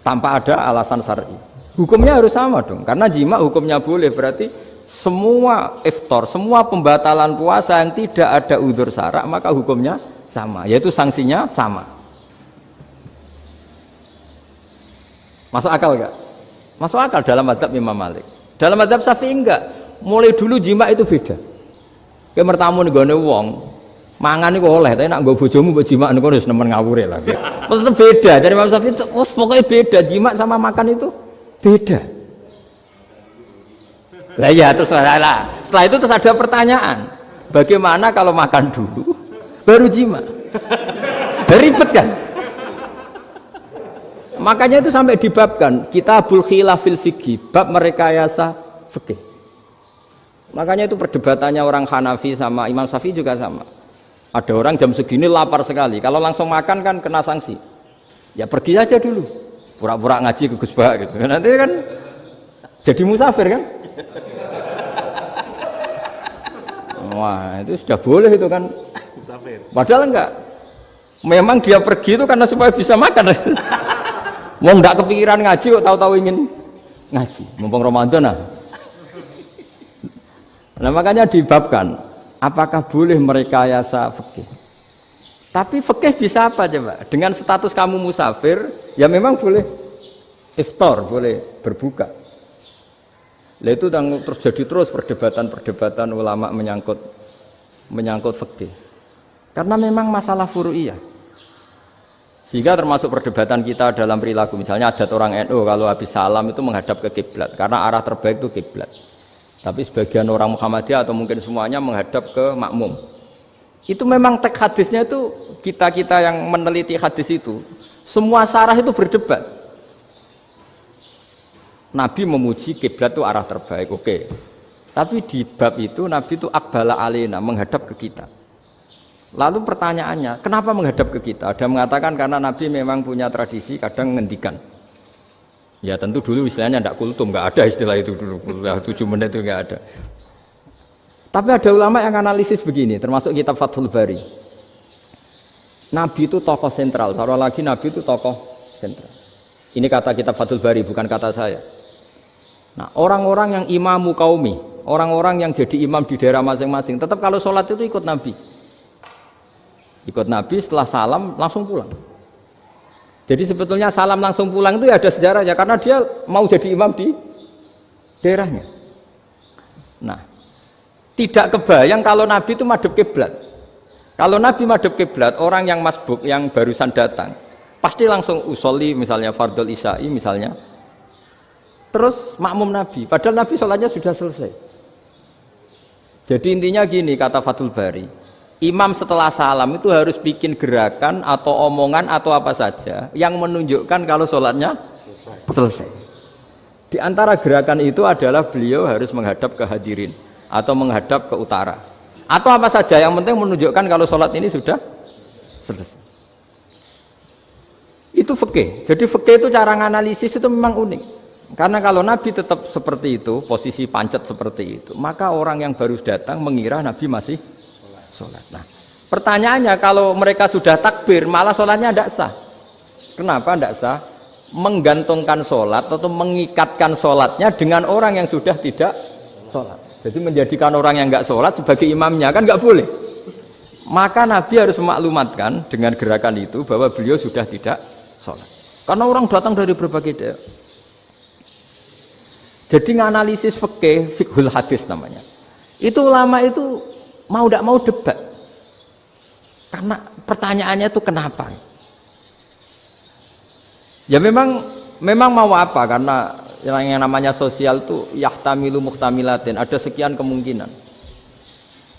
Tanpa ada alasan syar'i. Hukumnya harus sama dong. Karena jima hukumnya boleh, berarti semua iftar, semua pembatalan puasa yang tidak ada uzur syara' maka hukumnya sama, yaitu sanksinya sama. Masuk akal enggak? Masuk akal dalam mazhab Imam Malik. Dalam mazhab Syafi'i enggak. Mulai dulu jima itu beda. Kayak mertamu nih gone wong, mangan nih oleh, tapi nak gue bojomu buat jima nih harus nemen ngawure lah. Tetap beda. Dari Imam Syafi'i itu, pokoknya beda jima sama makan itu beda. Lah ya terus lah. Setelah itu terus ada pertanyaan, bagaimana kalau makan dulu baru jima? Ribet kan? Makanya itu sampai dibabkan Kitabul Khilafil Fiqhi, bab merekayasa fikih. Makanya itu perdebatannya orang Hanafi sama Imam Syafi'i juga sama. Ada orang jam segini lapar sekali, kalau langsung makan kan kena sanksi. Ya pergi aja dulu, pura-pura ngaji ke Gus Bah gitu. Nanti kan jadi musafir kan? Wah itu sudah boleh itu kan? Padahal enggak. Memang dia pergi itu karena supaya bisa makan. Mau enggak kepikiran ngaji kok tahu-tahu ingin ngaji. Mumpung Ramadan nah. Nah makanya dibabkan, apakah boleh merekayasa fikih? Tapi fikih bisa apa coba? Dengan status kamu musafir, ya memang boleh iftar, boleh berbuka. Lah itu terjadi terus perdebatan ulama menyangkut fikih. Karena memang masalah furu'iyah. Sehingga termasuk perdebatan kita dalam perilaku, misalnya adat orang NU kalau habis salam itu menghadap ke kiblat karena arah terbaik itu kiblat. Tapi sebagian orang Muhammadiyah atau mungkin semuanya menghadap ke makmum. Itu memang teks hadisnya itu kita yang meneliti hadis itu semua syarah itu berdebat. Nabi memuji kiblat itu arah terbaik, oke. Tapi di bab itu Nabi itu aqbala alaina, menghadap ke kita. Lalu pertanyaannya, kenapa menghadap ke kita? Ada mengatakan karena Nabi memang punya tradisi kadang ngendikan. Ya tentu dulu istilahnya tidak kultum, nggak ada istilah itu dulu, 7 menit itu nggak ada. Tapi ada ulama yang analisis begini, termasuk kitab Fathul Bari. Nabi itu tokoh sentral, taruh lagi Nabi itu tokoh sentral. Ini kata kitab Fathul Bari, bukan kata saya. Nah, orang-orang yang imamu qaumi, orang-orang yang jadi imam di daerah masing-masing, tetap kalau sholat itu ikut Nabi. Ikut Nabi setelah salam langsung pulang. Jadi sebetulnya salam langsung pulang itu ya ada sejarahnya, karena dia mau jadi imam di daerahnya. Nah, tidak kebayang kalau Nabi itu madhep kiblat. Kalau Nabi madhep kiblat, orang yang masbuk yang barusan datang pasti langsung usolli misalnya fardhu isya'i misalnya. Terus makmum Nabi, padahal Nabi sholatnya sudah selesai. Jadi intinya gini kata Fathul Bari, imam setelah salam itu harus bikin gerakan atau omongan atau apa saja yang menunjukkan kalau sholatnya selesai. Di antara gerakan itu adalah beliau harus menghadap ke hadirin atau menghadap ke utara atau apa saja yang penting menunjukkan kalau sholat ini sudah selesai. Itu fikih. Jadi fikih itu cara menganalisis itu memang unik. Karena kalau Nabi tetap seperti itu, posisi pancet seperti itu, maka orang yang baru datang mengira Nabi masih sholat. Nah, pertanyaannya kalau mereka sudah takbir, malah sholatnya tidak sah. Kenapa tidak sah? Menggantungkan sholat atau mengikatkan sholatnya dengan orang yang sudah tidak sholat. Jadi menjadikan orang yang nggak sholat sebagai imamnya kan nggak boleh. Maka Nabi harus memaklumatkan dengan gerakan itu bahwa beliau sudah tidak sholat. Karena orang datang dari berbagai daerah. Jadi nganalisis fikih, fiqhul hadis namanya. Itu ulama itu mau tidak mau debat. Karena pertanyaannya itu kenapa? Ya memang mau apa? Karena yang namanya sosial itu yahtamilu muhtamilatin, ada sekian kemungkinan.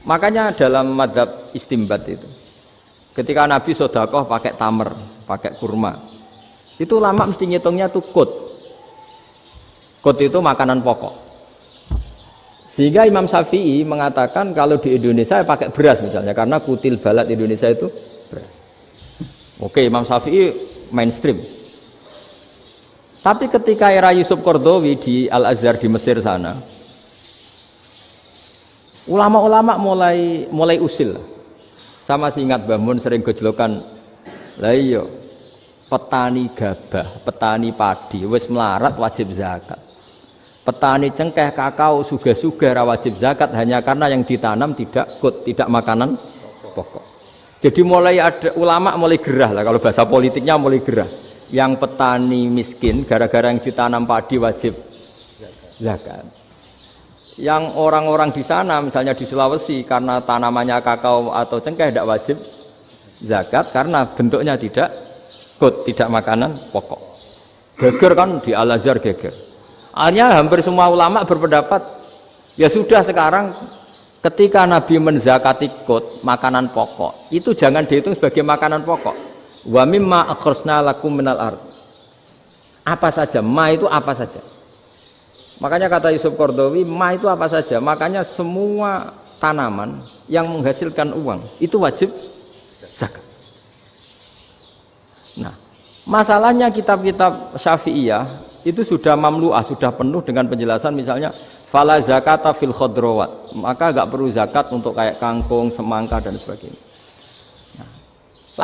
Makanya dalam madzhab istimbat itu, ketika Nabi sedekah pakai tamer, pakai kurma, itu ulama mesti ngitungnya tuh qut. Qut itu makanan pokok. Sehingga Imam Syafi'i mengatakan kalau di Indonesia pakai beras misalnya, karena kutil balad Indonesia itu beras. Oke, Imam Syafi'i mainstream. Tapi ketika era Yusuf Qaradawi di Al-Azhar di Mesir sana, ulama-ulama mulai usil. Sama sih ingat Mbah Mun sering gojlokan, lah iya petani gabah, petani padi wis melarat wajib zakat. Petani cengkeh, kakao, suga-suga ra wajib zakat hanya karena yang ditanam tidak qut, tidak makanan pokok. Jadi mulai ada ulama mulai gerah lah, kalau bahasa politiknya mulai gerah. Yang petani miskin gara-gara yang ditanam padi wajib zakat. Yang orang-orang di sana misalnya di Sulawesi karena tanamannya kakao atau cengkeh tidak wajib zakat karena bentuknya tidak qut, tidak makanan pokok. Geger kan di Al-Azhar geger. Akhirnya hampir semua ulama berpendapat ya sudah sekarang ketika Nabi menzakati qut, makanan pokok, itu jangan dihitung sebagai makanan pokok. Wa mimma akhrsna lakum minal ard. Apa saja, ma itu apa saja. Makanya kata Yusuf Qaradawi, ma itu apa saja. Makanya semua tanaman yang menghasilkan uang itu wajib zakat. Nah, masalahnya kitab-kitab Syafi'iyah itu sudah mamlu'ah, sudah penuh dengan penjelasan misalnya fala zakata fil khadrawat, maka enggak perlu zakat untuk kayak kangkung, semangka dan sebagainya. Nah,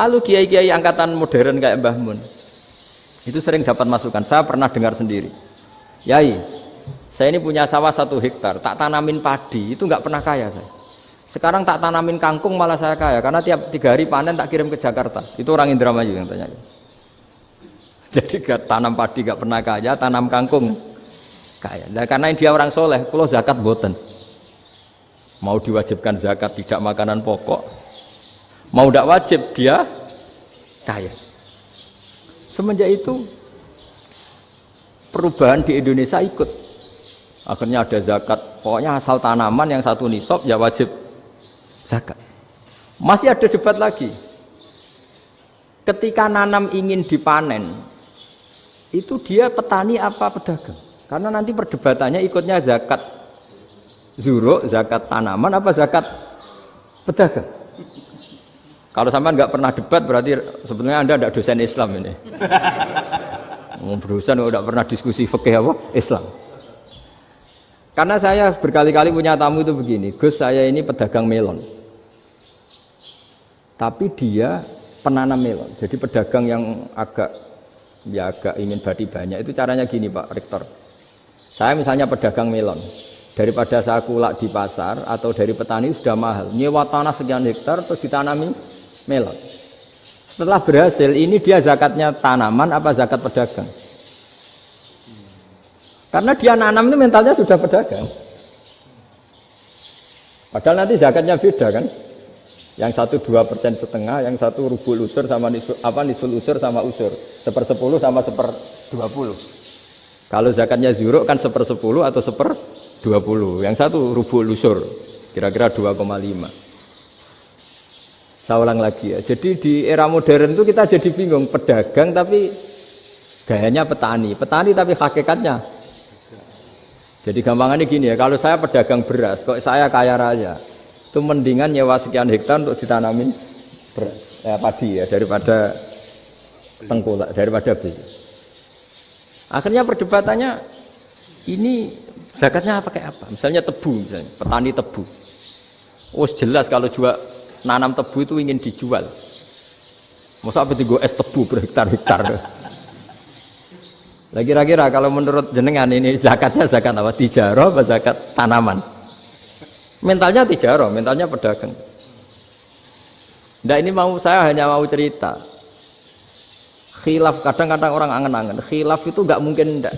lalu kiai-kiai angkatan modern kayak Mbah Mun itu sering dapat masukan. Saya pernah dengar sendiri, Yai, Saya ini punya sawah 1 hektar, tak tanamin padi, itu nggak pernah kaya saya. Sekarang tak tanamin kangkung malah saya kaya, karena tiap 3 hari panen tak kirim ke Jakarta. Itu orang Indramayu yang tanya. Jadi gak tanam padi gak pernah kaya, tanam kangkung kaya. Nah, karena dia orang soleh, kalau zakat boten. Mau diwajibkan zakat tidak makanan pokok, mau tidak wajib dia kaya. Semenjak itu perubahan di Indonesia ikut. Akhirnya ada zakat, pokoknya asal tanaman yang 1 nisab ya wajib zakat. Masih ada debat lagi. Ketika nanam ingin dipanen, itu dia petani apa pedagang? Karena nanti perdebatannya ikutnya zakat zuruk, zakat tanaman apa zakat pedagang. Kalau sampean nggak pernah debat berarti sebenarnya Anda tidak dosen Islam ini. Dosen nggak pernah diskusi fikih apa Islam. Karena saya berkali-kali punya tamu itu begini, Gus saya ini pedagang melon, tapi dia penanam melon, jadi pedagang yang agak ingin badi banyak. Itu caranya gini Pak Rektor, saya misalnya pedagang melon, daripada saya kulak di pasar atau dari petani sudah mahal, nyewa tanah sekian hektar terus ditanami melon. Setelah berhasil ini dia zakatnya tanaman apa zakat pedagang? Karena dia nanam itu mentalnya sudah pedagang. Padahal nanti zakatnya beda kan? Yang 1 2,5%, yang 1 rubul usur sama nisul usur sama usur, 1/10 sama 1/20. Kalau zakatnya zuruk kan 1/10 atau 1/20. Yang 1 rubul usur, kira-kira 2,5. Saya ulang lagi ya. Jadi di era modern itu kita jadi bingung, pedagang tapi gayanya petani, petani tapi hakikatnya. Jadi gampangannya gini ya, kalau saya pedagang beras, kok saya kaya raya, itu mendingan nyewa sekian hektar untuk ditanamin beras, padi ya, daripada tengkulak, daripada beli. Akhirnya perdebatannya, ini zakatnya pakai apa? Misalnya tebu, misalnya petani tebu. Oh jelas kalau nanam tebu itu ingin dijual. Masa apa tiga es tebu berhektar-hektar? Lah kira-kira kalau menurut jenengan ini zakatnya zakat apa? Tijarah apa zakat tanaman? Mentalnya tijarah, mentalnya pedagang. Nah ini saya hanya mau cerita. Khilaf, kadang-kadang orang angen-angen. Khilaf itu nggak mungkin enggak.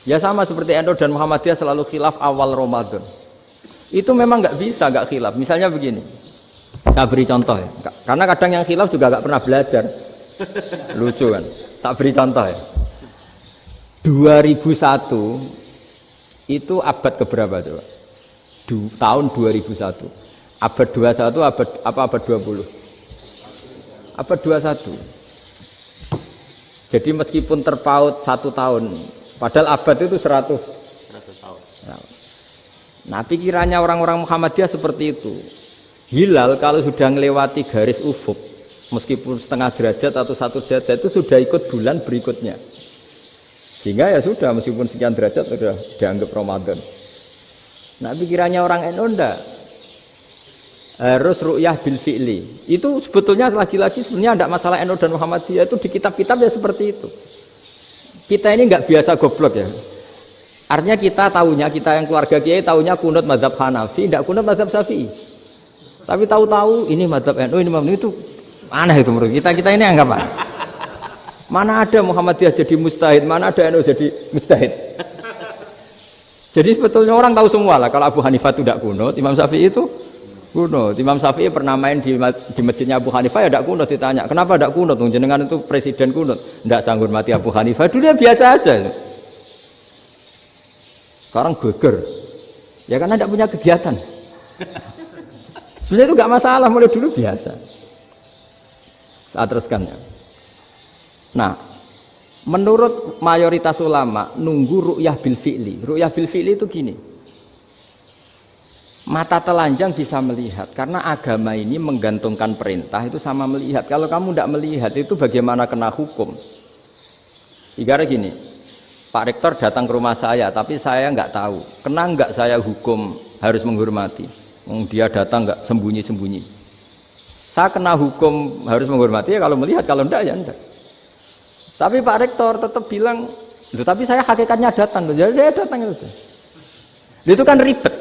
Ya sama seperti NU dan Muhammadiyah selalu khilaf awal Ramadan. Itu memang nggak bisa nggak khilaf. Misalnya begini, saya beri contoh ya. Karena kadang yang khilaf juga nggak pernah belajar. Lucu kan? Tak beri contoh ya. 2001 itu abad keberapa coba? Tahun 2001. Abad 21 abad 20? Abad 21. Jadi meskipun terpaut 1 tahun, padahal abad itu 100 tahun. Nah, pikirannya orang-orang Muhammadiyah seperti itu. Hilal kalau sudah melewati garis ufuk, meskipun setengah derajat atau 1 derajat itu sudah ikut bulan berikutnya. Sehingga ya sudah meskipun sekian derajat sudah dianggap Ramadan. Nah pikirannya orang NU enggak. Harus ru'yah bil fi'li. Itu sebetulnya lagi-lagi sebenarnya enggak masalah NU dan Muhammadiyah, itu di kitab-kitab ya seperti itu. Kita ini enggak biasa goblok ya. Artinya kita yang keluarga kiai tahunya kunut mazhab Hanafi, enggak kunut mazhab Syafi'i. Tapi tahu-tahu ini mazhab NU, ini mazhab itu aneh itu menurut kita ini anggap apa? Mana ada Muhammadiyah jadi mustahid, mana ada NU jadi mustahid. Jadi sebetulnya orang tahu semua lah kalau Abu Hanifah itu tidak kunut, Imam Syafi'i itu kunut. Imam Syafi'i pernah main di masjidnya Abu Hanifah ya tidak kunut, ditanya kenapa tidak kunut? Jenengan itu presiden kunut, tidak sanggup mati Abu Hanifah. Dulu biasa aja. Sekarang geger, ya karena tidak punya kegiatan. Sebenarnya itu nggak masalah, mulai dulu biasa. Saya teruskan ya. Nah, menurut mayoritas ulama nunggu ru'yah bil fi'li. Ru'yah bil fi'li itu gini. Mata telanjang bisa melihat karena agama ini menggantungkan perintah itu sama melihat. Kalau kamu tidak melihat itu bagaimana kena hukum? Ibarat gini, Pak Rektor datang ke rumah saya tapi saya nggak tahu. Kena nggak saya hukum harus menghormati? Dia datang nggak sembunyi-sembunyi. Saya kena hukum harus menghormati ya kalau melihat, kalau enggak ya enggak. Tapi Pak Rektor tetap bilang Itu tapi saya hakikatnya datang, jadi saya datang itu. Itu kan ribet.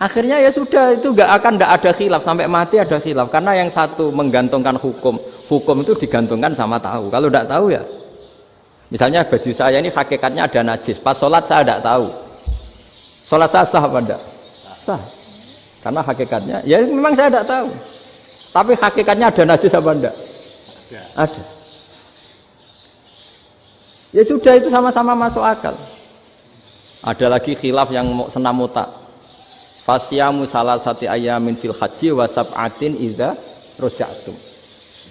Akhirnya ya sudah itu nggak ada khilaf sampai mati ada khilaf karena yang satu menggantungkan hukum itu digantungkan sama tahu. Kalau tidak tahu ya, misalnya baju saya ini hakikatnya ada najis, pas sholat saya tidak tahu. Sholat saya sah apa enggak? Sah. Karena hakikatnya ya memang saya tidak tahu. Tapi hakikatnya ada najis apa enggak? Ada. Ya sudah itu sama-sama masuk akal. Ada lagi khilaf yang senam otak. Fasyamu salasati ayamin fil haji wa sab'atin idza raja'tum.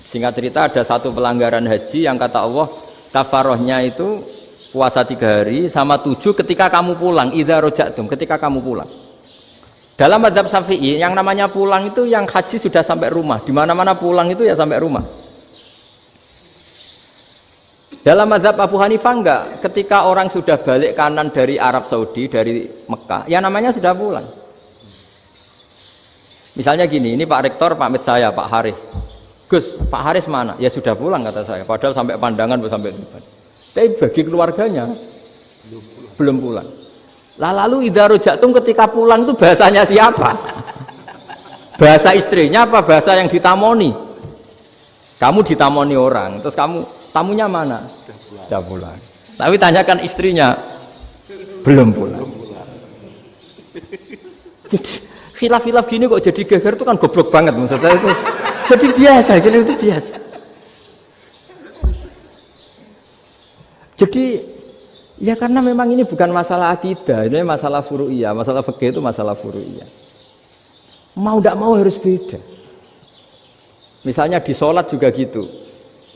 Singkat cerita ada satu pelanggaran haji yang kata Allah kafarohnya itu puasa 3 hari sama 7 ketika kamu pulang, idza raja'tum, ketika kamu pulang. Dalam mazhab Syafi'i yang namanya pulang itu yang haji sudah sampai rumah. Di mana-mana pulang itu ya sampai rumah. Dalam mazhab Abu Hanifah enggak, ketika orang sudah balik kanan dari Arab Saudi, dari Mekah, ya namanya sudah pulang. Misalnya gini, ini Pak Rektor pamit saya, Pak Haris. Gus, Pak Haris mana? Ya sudah pulang kata saya, padahal sampai pandangan sampai depan. Tapi bagi keluarganya belum pulang. Lah lalu idza raja'tum ketika pulang itu bahasanya siapa? Bahasa istrinya apa bahasa yang ditamoni? Kamu ditamoni orang, terus kamu tamunya mana? Sudah pulang. Tapi tanyakan istrinya, belum pulang. Khilaf-khilaf gini kok jadi geger itu kan goblok banget maksudnya itu. Jadi biasa, gitu itu biasa. Jadi ya karena memang ini bukan masalah akidah, ini masalah furu'iyah, masalah fikih itu masalah furu'iyah. Mau tidak mau harus beda. Misalnya di sholat juga gitu.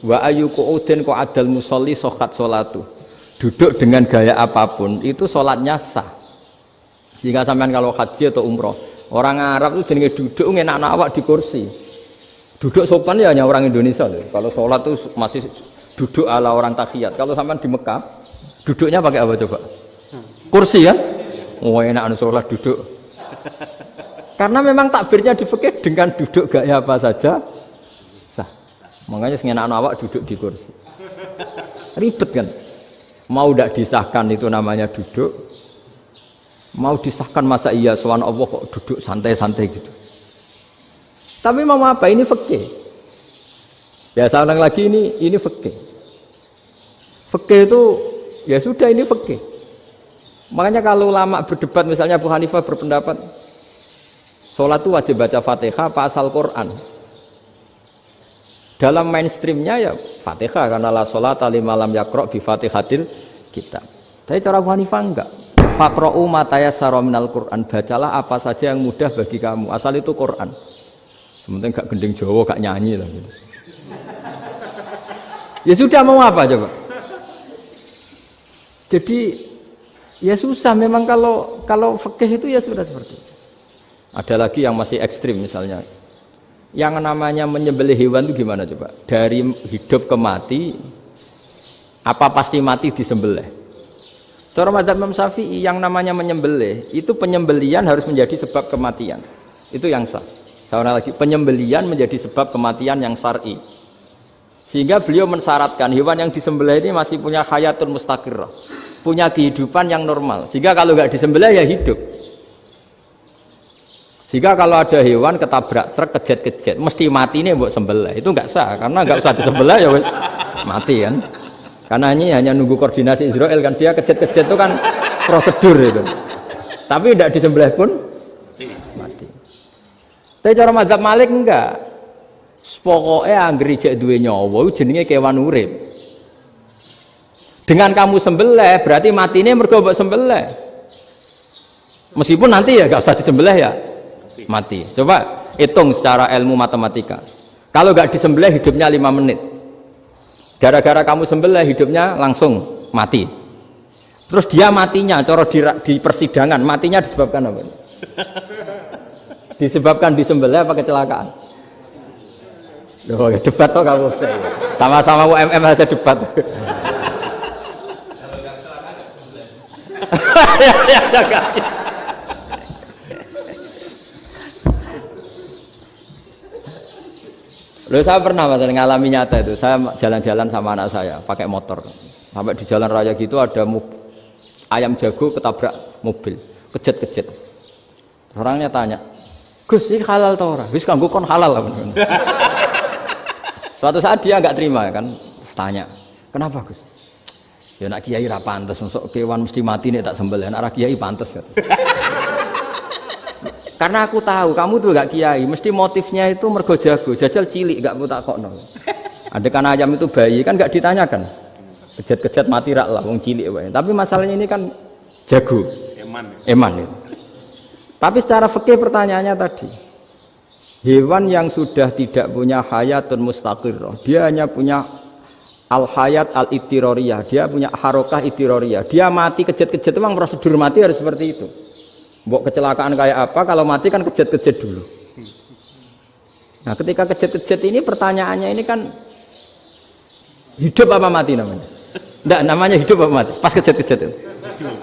Wa ayu qu'udin qu'adal musolli sohat sholatu. Duduk dengan gaya apapun itu sholatnya sah. Sehingga sampean kalau haji atau umroh, orang Arab itu jenenge duduk ngenak awak di kursi. Duduk sopan ya hanya orang Indonesia loh. Kalau sholat itu masih duduk ala orang tahiyat. Kalau sampean di Mekah, duduknya pakai apa coba? Kursi ya? Oh enak sholat duduk. Karena memang takbirnya di fikih dengan duduk gaya apa saja sah. Makanya sengenak awak duduk di kursi. Ribet kan? Mau tidak disahkan itu namanya duduk. Mau disahkan masa iya soal Allah kok duduk santai-santai gitu. Tapi mau apa? Ini fikih. Ya saya ulang lagi ini fikih. Fikih itu ya sudah ini fikih. Makanya kalau ulama berdebat misalnya Abu Hanifah berpendapat sholat itu wajib baca Fatihah apa asal Quran. Dalam mainstreamnya ya Fatihah karena la sholata liman lam yaqra' bi Fatihatil kitab. Tapi cara Abu Hanifah enggak. Faqra'u ma tayassara minal Qur'an, bacalah apa saja yang mudah bagi kamu, asal itu Quran. Sementing gak gending Jawa, gak nyanyi lah gitu. Ya sudah mau apa coba? Jadi ya susah memang kalau fikih itu ya sudah seperti itu. Ada lagi yang masih ekstrim misalnya. Yang namanya menyembelih hewan itu gimana coba? Dari hidup ke mati apa pasti mati disembelih? Cara mazhab Imam Syafi'i yang namanya menyembelih itu penyembelian harus menjadi sebab kematian. Itu yang sah. Saya lagi penyembelian menjadi sebab kematian yang syar'i. Sehingga beliau mensyaratkan hewan yang disembelih ini masih punya hayatun mustaqirrah, punya kehidupan yang normal. Sehingga kalau nggak disembelih ya hidup. Sehingga kalau ada hewan ketabrak truk kejet-kejet mesti mati ini buat sembelih. Itu nggak sah karena nggak usah disembelih ya wes mati kan. Karena ini hanya nunggu koordinasi Israel kan, dia kejet-kejet itu kan prosedur itu. Tapi tidak disembelih pun mati. Tapi cara mazhab Malik enggak. Pokoknya anggere jek duwe nyawa jenenge kewan urip. Dengan kamu sembelih berarti matine mergo mbok sembelih. Meskipun nanti ya enggak usah disembelih ya mati. Coba hitung secara ilmu matematika. Kalau enggak disembelih hidupnya 5 menit. Gara-gara kamu sembelih hidupnya langsung mati. Terus dia matinya, cara di persidangan matinya disebabkan apa? Disebabkan disembelih apa kecelakaan? Loh, ya debat toh kamu. Sama-sama UMM aja debat. Loh, saya pernah ngalami nyata itu. Saya jalan-jalan sama anak saya pakai motor. Sampai di jalan raya gitu ada ayam jago ketabrak mobil, kejet-kejet. Orangnya tanya, Gus ini halal atau ora? Wis kanggo kon halal lah. Suatu saat dia nggak terima kan, tanya, kenapa Gus? Ya nak kiai ra pantes, masuk kewan mesti mati nek tak sembelih. Nak kiai pantes kata. Karena aku tahu kamu tuh gak kiai, mesti motifnya itu mergo jago, jajal cilik gak mau takokno. Ada kan ayam itu bayi kan gak ditanyakan. Kejet-kejet mati rak lah wong cilik wae. Tapi masalahnya ini kan jago. Eman itu. Tapi secara fikih pertanyaannya tadi. Hewan yang sudah tidak punya hayatun mustaqirrah, dia hanya punya al-hayat al-ittiroriyah, dia punya harokah ittiroriyah. Dia mati kejet-kejet memang prosedur mati harus seperti itu. Mbok kecelakaan kayak apa, kalau mati kan kejet-kejet dulu. Nah ketika kejet-kejet ini pertanyaannya ini kan hidup apa mati namanya? Enggak, namanya hidup apa mati? Pas kejet-kejet itu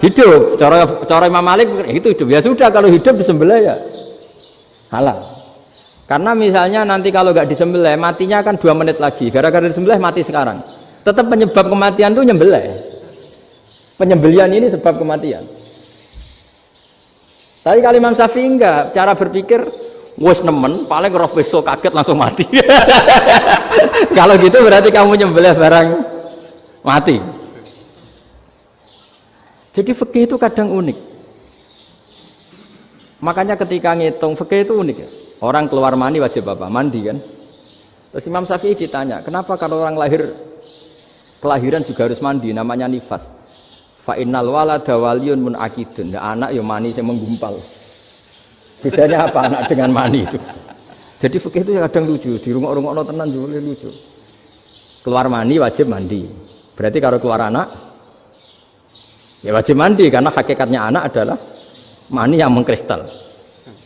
hidup. Cara Imam Malik itu hidup. Ya sudah, kalau hidup disembelih ya halal. Karena misalnya nanti kalau nggak disembelih matinya kan 2 menit lagi. Gara-gara disembelih mati sekarang. Tetap penyebab kematian itu nyembelih. Penyembelian ini sebab kematian. Tapi kalau Imam Syafi'i enggak, cara berpikir wes nemen, paling roh besok kaget langsung mati. Kalau gitu berarti kamu nyembelih barang mati. Jadi fikih itu kadang unik. Makanya ketika ngitung fikih itu unik ya. Orang keluar mani wajib apa? Mandi kan. Terus Imam Syafi'i ditanya, kenapa kalau orang kelahiran juga harus mandi? Namanya nifas. Fa innal walada waliyun munakidun. Ya, anak ya mani yang menggumpal. Bedanya apa anak dengan mani itu? Jadi fikih itu kadang lucu, di rungok-rungokno tenan juga lucu. Keluar mani wajib mandi. Berarti kalau keluar anak ya wajib mandi karena hakikatnya anak adalah mani yang mengkristal.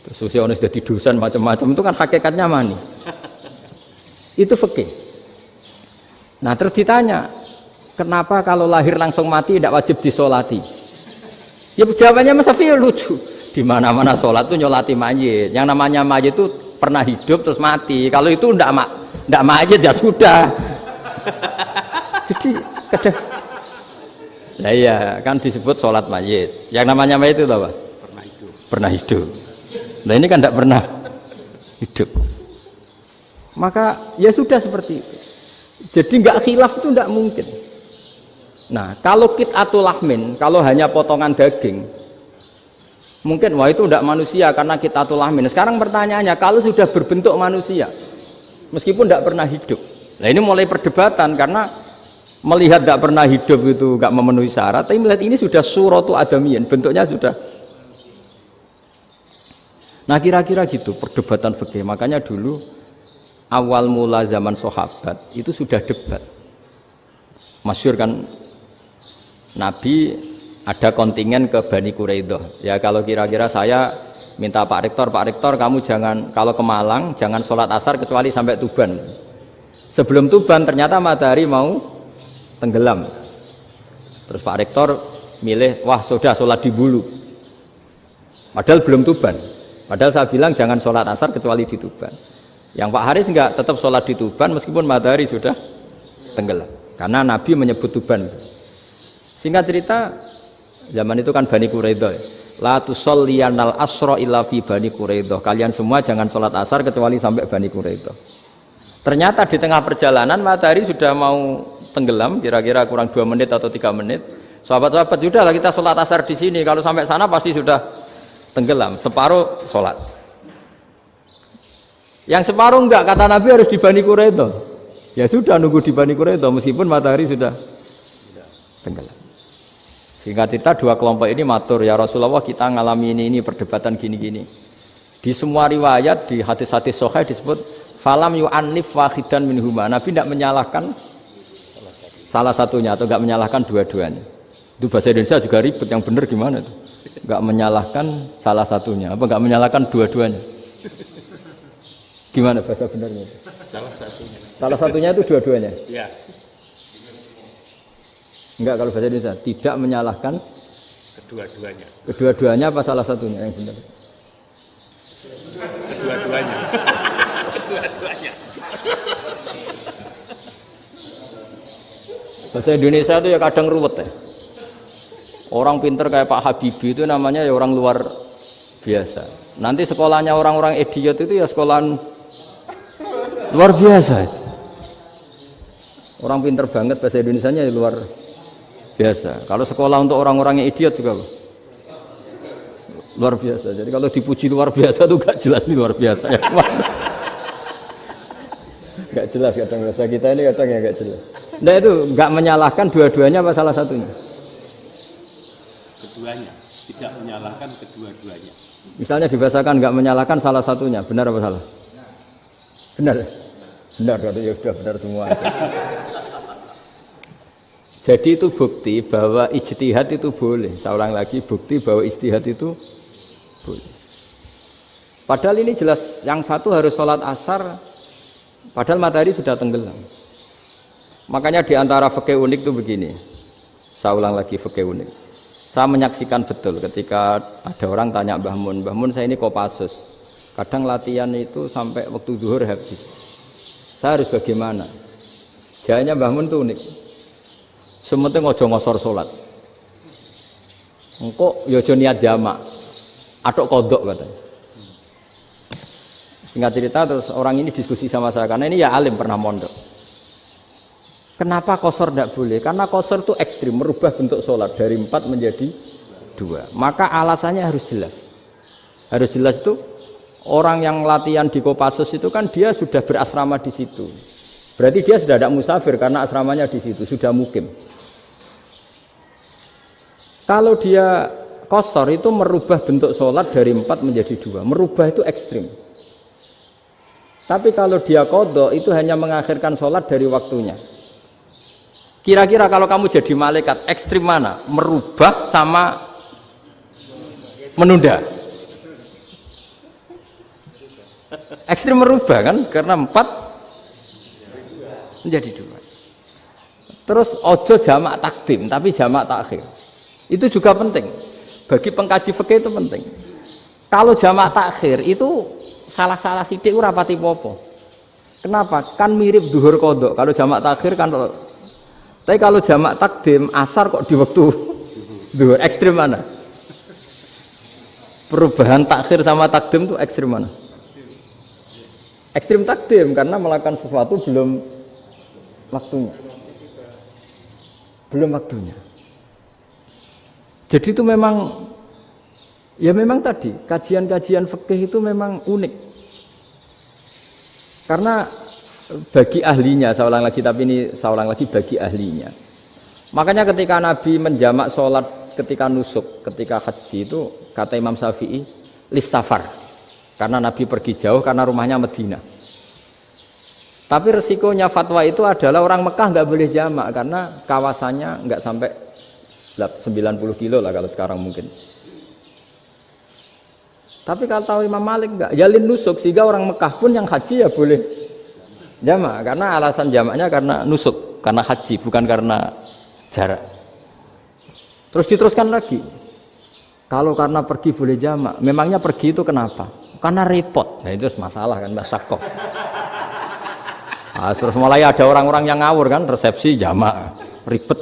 Terus usia sudah didusan macam-macam itu kan hakikatnya mani. Itu fikih. Nah, terus ditanya, kenapa kalau lahir langsung mati tidak wajib disolati? Ya jawabannya Mas Syafi'i lucu. Di mana-mana sholat itu nyolati mayit. Yang namanya mayit itu pernah hidup terus mati. Kalau itu ndak mayit ya sudah. Jadi kadang, nah iya kan disebut sholat mayit. Yang namanya mayit itu apa? Pernah hidup. Nah ini kan ndak pernah hidup. Maka ya sudah seperti itu. Jadi nggak khilaf itu ndak mungkin. Nah, kalau qit'atul lahmin, kalau hanya potongan daging, mungkin wah itu tidak manusia karena qit'atul lahmin. Sekarang pertanyaannya, kalau sudah berbentuk manusia, meskipun tidak pernah hidup, nah ini mulai perdebatan karena melihat tidak pernah hidup itu nggak memenuhi syarat, tapi melihat ini sudah suratu adamiyin, bentuknya sudah. Nah kira-kira gitu perdebatan fikih. Makanya dulu awal mula zaman sahabat itu sudah debat. Masyhur kan. Nabi ada kontingen ke Bani Quraidah. Ya kalau kira-kira saya minta Pak Rektor kamu jangan kalau ke Malang jangan sholat asar kecuali sampai Tuban. Sebelum Tuban ternyata matahari mau tenggelam. Terus Pak Rektor milih, wah sudah sholat di Bulu. Padahal belum Tuban. Padahal saya bilang jangan sholat asar kecuali di Tuban. Yang Pak Haris enggak, tetap sholat di Tuban meskipun matahari sudah tenggelam. Karena Nabi menyebut Tuban. Singkat cerita, zaman itu kan Bani Quraidah. La tusolliyanal asra illa fi Bani Quraidah. Kalian semua jangan sholat asar kecuali sampai Bani Quraidah. Ternyata di tengah perjalanan matahari sudah mau tenggelam, kira-kira kurang 2 menit atau 3 menit. Sahabat-sahabat, sudahlah kita sholat asar di sini. Kalau sampai sana pasti sudah tenggelam. Separuh sholat. Yang separuh enggak, kata Nabi harus di Bani Quraidah. Ya sudah nunggu di Bani Quraidah meskipun matahari sudah tenggelam. Singkat cerita 2 kelompok ini matur, ya Rasulullah kita ngalami ini perdebatan gini-gini. Di semua riwayat di hadis-hadis sahih disebut falam yu'annif wahidan minhuma. Nabi tidak menyalahkan salah satunya atau enggak menyalahkan dua-duanya. Itu bahasa Indonesia juga ribet, yang benar gimana itu? Enggak menyalahkan salah satunya, apa enggak menyalahkan dua-duanya? Gimana bahasa benarnya? Salah satunya. Salah satunya itu dua-duanya? Ya. Enggak, kalau bahasa Indonesia tidak menyalahkan Kedua-duanya. Kedua-duanya apa salah satunya yang benar? Kedua-duanya. Kedua-duanya. Bahasa Indonesia itu ya kadang ruwet ya. Orang pinter kayak Pak Habibie itu namanya ya orang luar biasa. Nanti sekolahnya orang-orang idiot itu ya sekolahan luar biasa. Orang pinter banget bahasa Indonesianya ya luar biasa. Kalau sekolah untuk orang-orang yang idiot juga luar biasa. Jadi kalau dipuji luar biasa itu gak jelas nih luar biasa ya. Gak jelas kadang bahasa kita ini kadang ya gak jelas. Nah itu gak menyalahkan dua-duanya apa salah satunya? Keduanya, tidak menyalahkan kedua-duanya. Misalnya dibahasakan nggak menyalahkan salah satunya, benar apa salah? Benar, benar, ya sudah benar semua. Jadi itu bukti bahwa ijtihad itu boleh. Saya ulang lagi, bukti bahwa ijtihad itu boleh. Padahal ini jelas, yang satu harus sholat asar, padahal matahari sudah tenggelam. Makanya di antara fikih unik itu begini. Saya ulang lagi fikih unik. Saya menyaksikan betul ketika ada orang tanya Mbah Mun saya ini Kopassus. Kadang latihan itu sampai waktu zuhur habis. Saya harus bagaimana? Jawabnya Mbah Mun itu unik. Sementing ojo ngosor sholat. Engkau yojo niat jamak. Atok kodok katanya. Singkat cerita terus orang ini diskusi sama saya karena ini ya alim pernah mondok. Kenapa qashar tidak boleh? Karena qashar itu ekstrim, merubah bentuk sholat dari 4 menjadi 2. Maka alasannya harus jelas. Harus jelas itu orang yang latihan di Kopassus itu kan dia sudah berasrama di situ. Berarti dia sudah tidak musafir karena asramanya di situ, sudah mukim. Kalau dia qashar itu merubah bentuk sholat dari 4 menjadi 2. Merubah itu ekstrim. Tapi kalau dia qadha itu hanya mengakhirkan sholat dari waktunya. Kira-kira kalau kamu jadi malaikat ekstrim mana? Merubah sama menunda? Ekstrim merubah kan? Karena 4 menjadi 2. Terus ojo jamak takdim tapi jamak takhir. Itu juga penting. Bagi pengkaji fikih itu penting. Kalau jamak takhir itu salah-salah sidik ora pati popo. Kenapa? Kan mirip duhur qadha. Kalau jamak takhir kan tapi kalau jamak takdim asar kok di waktu duhur ekstrim mana? Perubahan takhir sama takdim itu ekstrim mana? Ekstrim takdim karena melakukan sesuatu belum waktunya. Belum waktunya. Jadi itu memang ya memang tadi kajian-kajian fikih itu memang unik. Karena bagi ahlinya, saya ulang lagi tapi ini saya ulang lagi bagi ahlinya. Makanya ketika Nabi menjamak sholat ketika nusuk, ketika haji itu kata Imam Syafi'i lis safar. Karena Nabi pergi jauh karena rumahnya Madinah. Tapi resikonya fatwa itu adalah orang Mekah nggak boleh jamak karena kawasannya nggak sampai 90 kilo lah kalau sekarang mungkin. Tapi kalau tahu Imam Malik nggak, jalin nusuk sehingga orang Mekah pun yang haji ya boleh jamak karena alasan jamaknya karena nusuk, karena haji bukan karena jarak. Terus diteruskan lagi. Kalau karena pergi boleh jamak, memangnya pergi itu kenapa? Karena repot. Nah itu masalah kan masakoh. Nah, terus mulai ada orang-orang yang ngawur kan resepsi jamak ribet.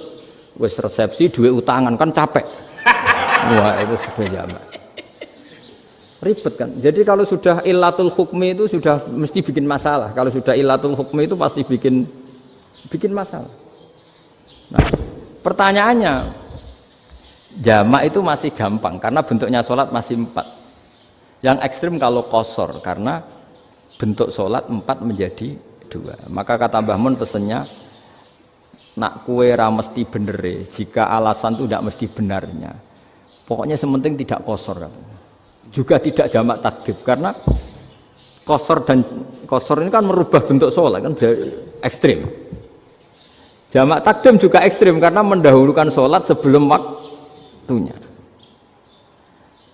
Wes resepsi duit utangan kan capek. Wah itu sudah jamak. Ribet kan. Jadi kalau sudah illatul hukmi itu sudah mesti bikin masalah. Kalau sudah illatul hukmi itu pasti bikin masalah. Nah, pertanyaannya jamak itu masih gampang karena bentuknya sholat masih 4. Yang ekstrim kalau qashar karena bentuk sholat 4 menjadi 2. Maka kata Mbah Mun pesennya nak kue ra mesti benere jika alasan itu tidak mesti benarnya. Pokoknya sementing tidak qashar katanya. Juga tidak jamak takdim karena qashar ini kan merubah bentuk sholat kan ekstrim. Jamak takdim juga ekstrim karena mendahulukan sholat sebelum waktunya.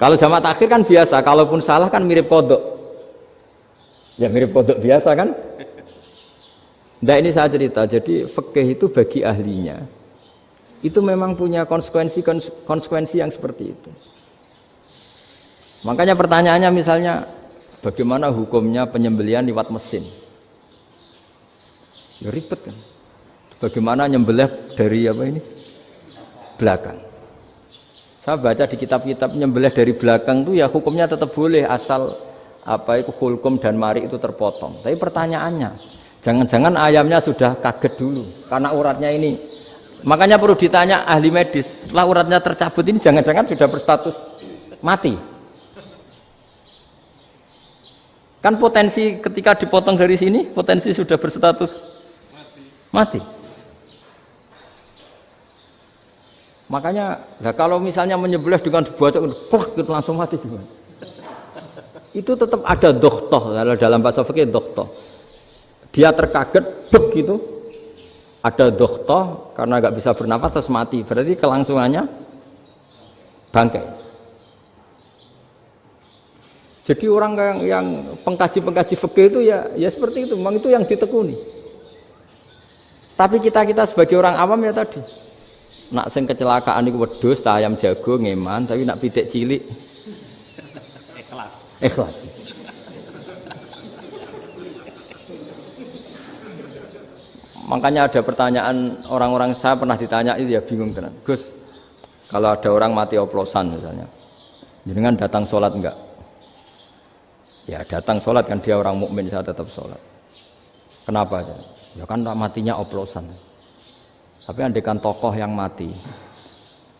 Kalau jamak takhir kan biasa, kalaupun salah kan mirip kodok. Ya mirip kodok biasa kan. Nah ini saya cerita, jadi fikih itu bagi ahlinya itu memang punya konsekuensi yang seperti itu. Makanya pertanyaannya misalnya bagaimana hukumnya penyembelihan lewat mesin? Ya ribet kan. Bagaimana nyembelih dari apa ini? Belakang. Saya baca di kitab-kitab nyembelih dari belakang itu ya hukumnya tetap boleh asal apa itu hulkum dan mari itu terpotong. Tapi pertanyaannya, jangan-jangan ayamnya sudah kaget dulu karena uratnya ini. Makanya perlu ditanya ahli medis, setelah uratnya tercabut ini jangan-jangan sudah berstatus mati. Kan potensi ketika dipotong dari sini, potensi sudah berstatus mati. Makanya, nah kalau misalnya menyembelih dengan dibacok, plak gitu langsung mati gimana? Itu tetap ada dokhtoh, kalau dalam bahasa fikih dokhtoh. Dia terkaget, begitu, ada dokhtoh karena nggak bisa bernafas terus mati. Berarti kelangsungannya bangkai. Jadi orang yang pengkaji fikih itu ya seperti itu, memang itu yang ditekuni. Tapi kita sebagai orang awam ya tadi. Nak sing kecelakaan iku wedhus ta ayam jago ngeman, tapi nak pitik cilik ikhlas. Makanya ada pertanyaan orang-orang, saya pernah ditanya itu ya bingung tenan. Gus, kalau ada orang mati oplosan misalnya, jenengan datang sholat enggak? Ya datang sholat kan, dia orang mukmin, saya tetap sholat. Kenapa? Ya kan matinya oplosan. Tapi andaikan tokoh yang mati,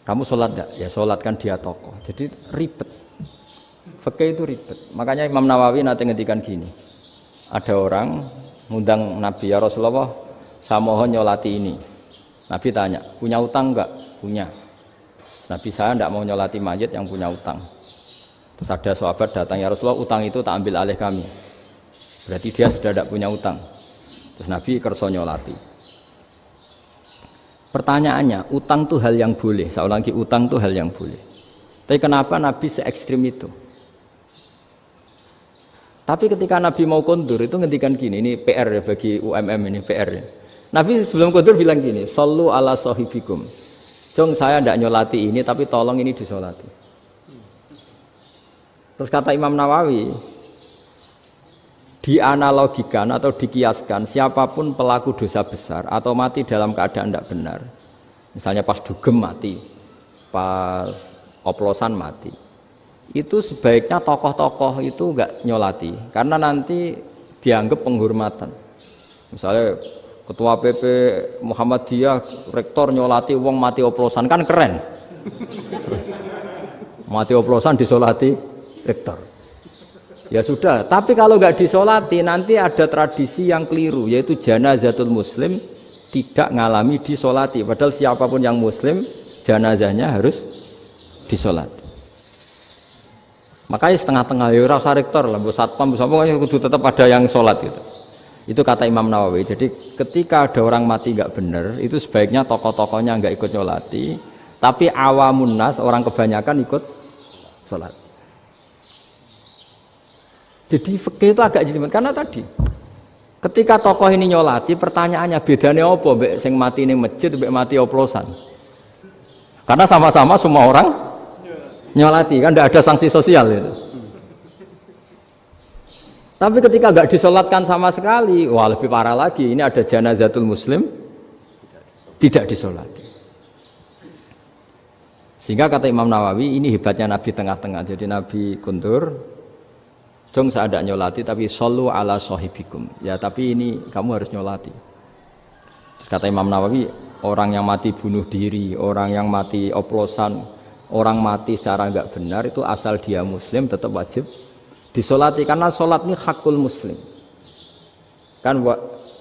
kamu sholat enggak? Ya sholat kan dia tokoh. Jadi ribet. Fikih itu ribet. Makanya Imam Nawawi nanti ngendikan gini. Ada orang ngundang Nabi, ya Rasulullah, saya mohon nyolati ini. Nabi tanya, punya utang enggak? Punya. Nabi, saya enggak mau nyolati mayit yang punya utang. Terus ada sahabat datang, ya Rasulullah, utang itu tak ambil alih kami. Berarti dia sudah tidak punya utang. Terus Nabi kerso nyolati. Pertanyaannya, utang itu hal yang boleh. Saya ulangi, utang itu hal yang boleh. Tapi kenapa Nabi se-ekstrim itu? Tapi ketika Nabi mau kondur itu ngendikan gini, ini PR ya bagi UMM ini PR ya. Nabi sebelum kondur bilang gini, sallu ala sahibikum. Jong saya tidak nyolati ini, tapi tolong ini disolati. Terus kata Imam Nawawi, dianalogikan atau dikiaskan siapapun pelaku dosa besar atau mati dalam keadaan tidak benar, misalnya pas dugem mati, pas oplosan mati, itu sebaiknya tokoh-tokoh itu enggak nyolati karena nanti dianggap penghormatan. Misalnya ketua PP Muhammadiyah rektor nyolati wong mati oplosan kan keren. Mati oplosan disolati rektor. Ya sudah, tapi kalau nggak disolati nanti ada tradisi yang keliru, yaitu janazatul muslim tidak ngalami disolati. Padahal siapapun yang muslim, janazahnya harus disolati. Makanya setengah-tengah, ya rasa rektor lah, satpam, pokoknya kudu tetap ada yang sholat gitu. Itu kata Imam Nawawi. Jadi ketika ada orang mati nggak benar, itu sebaiknya tokoh-tokohnya nggak ikut nyolati, tapi awamun nas, orang kebanyakan ikut sholat. Jadi fikih itu agak jelimet karena tadi ketika tokoh ini nyolati, pertanyaannya bedanya apa mbek sing mati ning masjid mbek mati oplosan? Karena sama-sama semua orang nyolati kan, tidak ada sanksi sosial itu. Tapi ketika nggak disolatkan sama sekali, wah lebih parah lagi. Ini ada janazatul muslim tidak disolati. Sehingga kata Imam Nawawi, ini hebatnya Nabi tengah-tengah. Jadi Nabi kundur, jong saya tidak nyolati, tapi sallu ala sahibikum. Ya tapi ini kamu harus nyolati. Kata Imam Nawawi, orang yang mati bunuh diri, orang yang mati oplosan, orang mati secara enggak benar itu asal dia muslim tetap wajib disolati. Karena sholat ini hakul muslim. Kan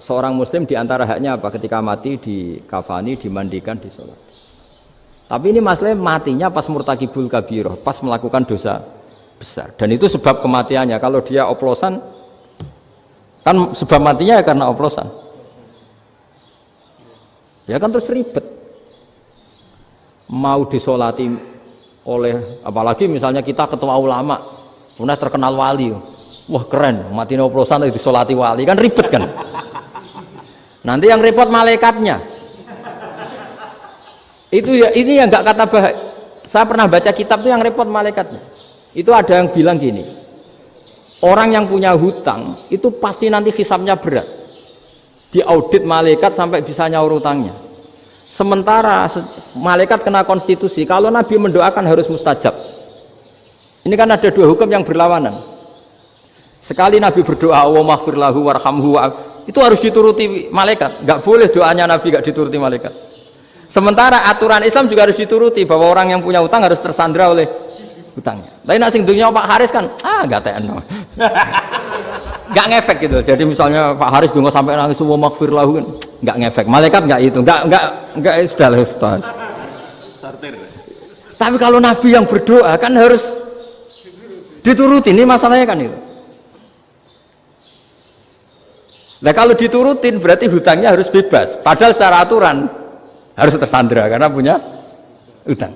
seorang muslim diantara haknya apa? Ketika mati dikafani, dimandikan, disolati. Tapi ini masalahnya matinya pas murtakibul kabiroh, pas melakukan dosa besar, dan itu sebab kematiannya. Kalau dia oplosan kan sebab matinya ya karena oplosan, ya kan terus ribet mau disolati oleh, apalagi misalnya kita ketua ulama punya terkenal wali, wah keren mati oplosan disolati wali, kan ribet kan. Nanti yang repot malaikatnya itu ya, ini yang nggak kata bahaya. Saya pernah baca kitab itu yang repot malaikatnya. Itu ada yang bilang gini, orang yang punya hutang itu pasti nanti hisabnya berat. diaudit malaikat sampai bisa nyaur utangnya. Sementara malaikat kena konstitusi, kalau Nabi mendoakan harus mustajab. Ini kan ada dua hukum yang berlawanan. Sekali Nabi berdoa, Allahumma ighfir lahu warhamhu, itu harus dituruti malaikat. Enggak boleh doanya Nabi enggak dituruti malaikat. Sementara aturan Islam juga harus dituruti, bahwa orang yang punya utang harus tersandra oleh utangnya. Tapi nak sing dunia Pak Haris kan, enggak tekno. Enggak ngefek gitu. Jadi misalnya Pak Haris donga sampai nangis Allahumma ighfir lahu kan, enggak ngefek. Malaikat enggak itu. Enggak sudah lah Ustaz. Sortir. Tapi kalau Nabi yang berdoa kan harus dituruti. Ini masalahnya kan itu. Nah kalau diturutin berarti hutangnya harus bebas. Padahal secara aturan harus tersandra karena punya hutang.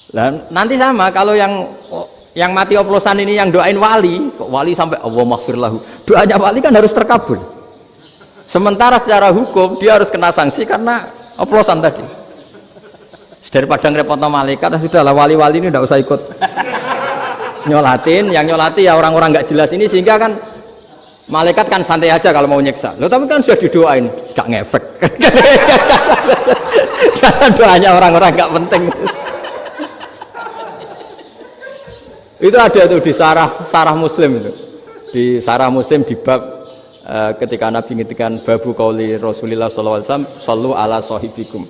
Nah, nanti sama kalau yang mati oplosan ini yang doain wali, kok wali sampai Allahumma ighfir lahu. Doanya wali kan harus terkabul. Sementara secara hukum dia harus kena sanksi karena oplosan tadi. Daripada ngerepotno malaikat, sudahlah wali-wali ini tidak usah ikut nyolatin, yang nyolati ya orang-orang nggak jelas ini, sehingga kan malaikat kan santai aja kalau mau nyiksa. Loh tapi kan sudah didoain, nggak ngefek. Karena doanya orang-orang nggak penting. Itu ada tuh di sarah Muslim itu. Di sarah Muslim di bab ketika Nabi ngintikan babu qauli Rasulullah sallallahu alaihi wasallam, sallu ala sahibikum.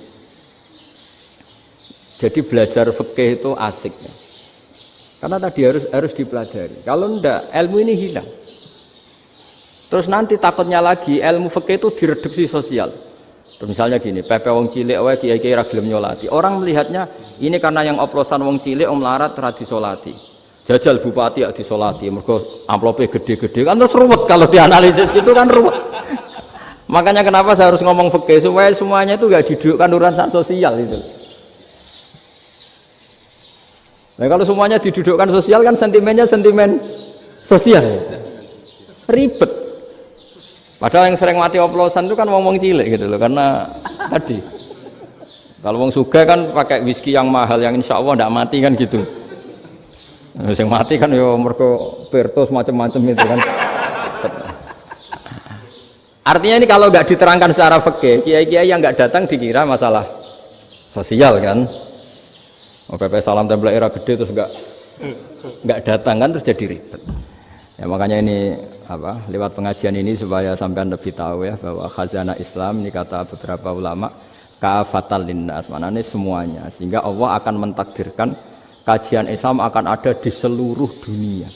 Jadi belajar fikih itu asik ya. Karena tadi harus dipelajari. Kalau enggak, ilmu ini hilang. Terus nanti takutnya lagi ilmu fikih itu direduksi sosial. Terus misalnya gini, pepe wong cilik wae kiai-kiai ra gelem nyolati. Orang melihatnya ini karena yang oplosan wong cilik om melarat ra disolati. Jajal bupati ya disolati, mergo amplope gede-gede kan terus ruwet kalau dianalisis gitu kan ruwet. Makanya kenapa saya harus ngomong fikih supaya semuanya itu enggak didudukkan urusan sosial itu. Nah kalau semuanya didudukkan sosial kan sentimennya sentimen sosial, ribet. Padahal yang sering mati oplosan itu kan wong-wong cilik gitu loh, karena tadi kalau wong sugih kan pakai whisky yang mahal yang insya Allah tidak mati kan gitu. Yang mati kan yo mergo pertos macam-macam itu kan. Artinya ini kalau nggak diterangkan secara fikih, kiai-kiai yang nggak datang dikira masalah sosial kan. PP salam tempel era gede terus enggak datang kan terus jadi ribet. Ya makanya ini lewat pengajian ini supaya sampean lebih tahu ya bahwa khazanah Islam ini kata beberapa ulama kafatal linnas, maknanya semuanya, sehingga Allah akan mentakdirkan kajian Islam akan ada di seluruh dunia.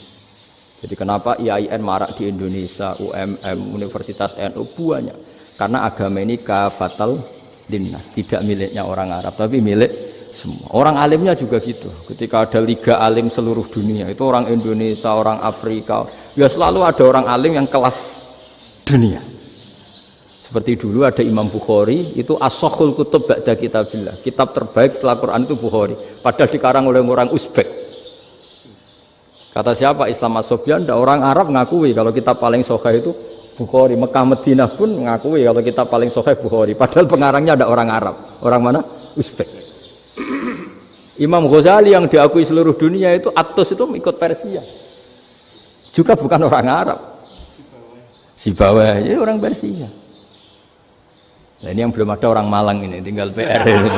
Jadi kenapa IAIN marak di Indonesia, UMM, Universitas NU banyak, karena agama ini kafatal linnas, tidak miliknya orang Arab tapi milik semua. Orang alimnya juga gitu. Ketika ada liga alim seluruh dunia, itu orang Indonesia, orang Afrika, ya selalu ada orang alim yang kelas dunia. Seperti dulu ada Imam Bukhari, itu as-sakhul kutub ba'da kitabillah. Kitab terbaik setelah Quran itu Bukhari. Padahal dikarang oleh orang Uzbek. Kata siapa? Islam As-Sobyan, orang Arab ngakui kalau kitab paling sahih itu Bukhari. Mekah Madinah pun ngakui kalau kitab paling sahih Bukhari. Padahal pengarangnya ada orang Arab. Orang mana? Uzbek. Imam Ghazali yang diakui seluruh dunia itu Atos itu ikut Persia, juga bukan orang Arab. Sibawai ya orang Persia. Nah ini yang belum ada orang Malang ini, tinggal PR ini.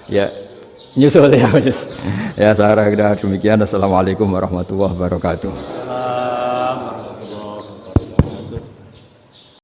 Ya nyusul ya. Ya saya kira demikian. Assalamualaikum warahmatullahi wabarakatuh.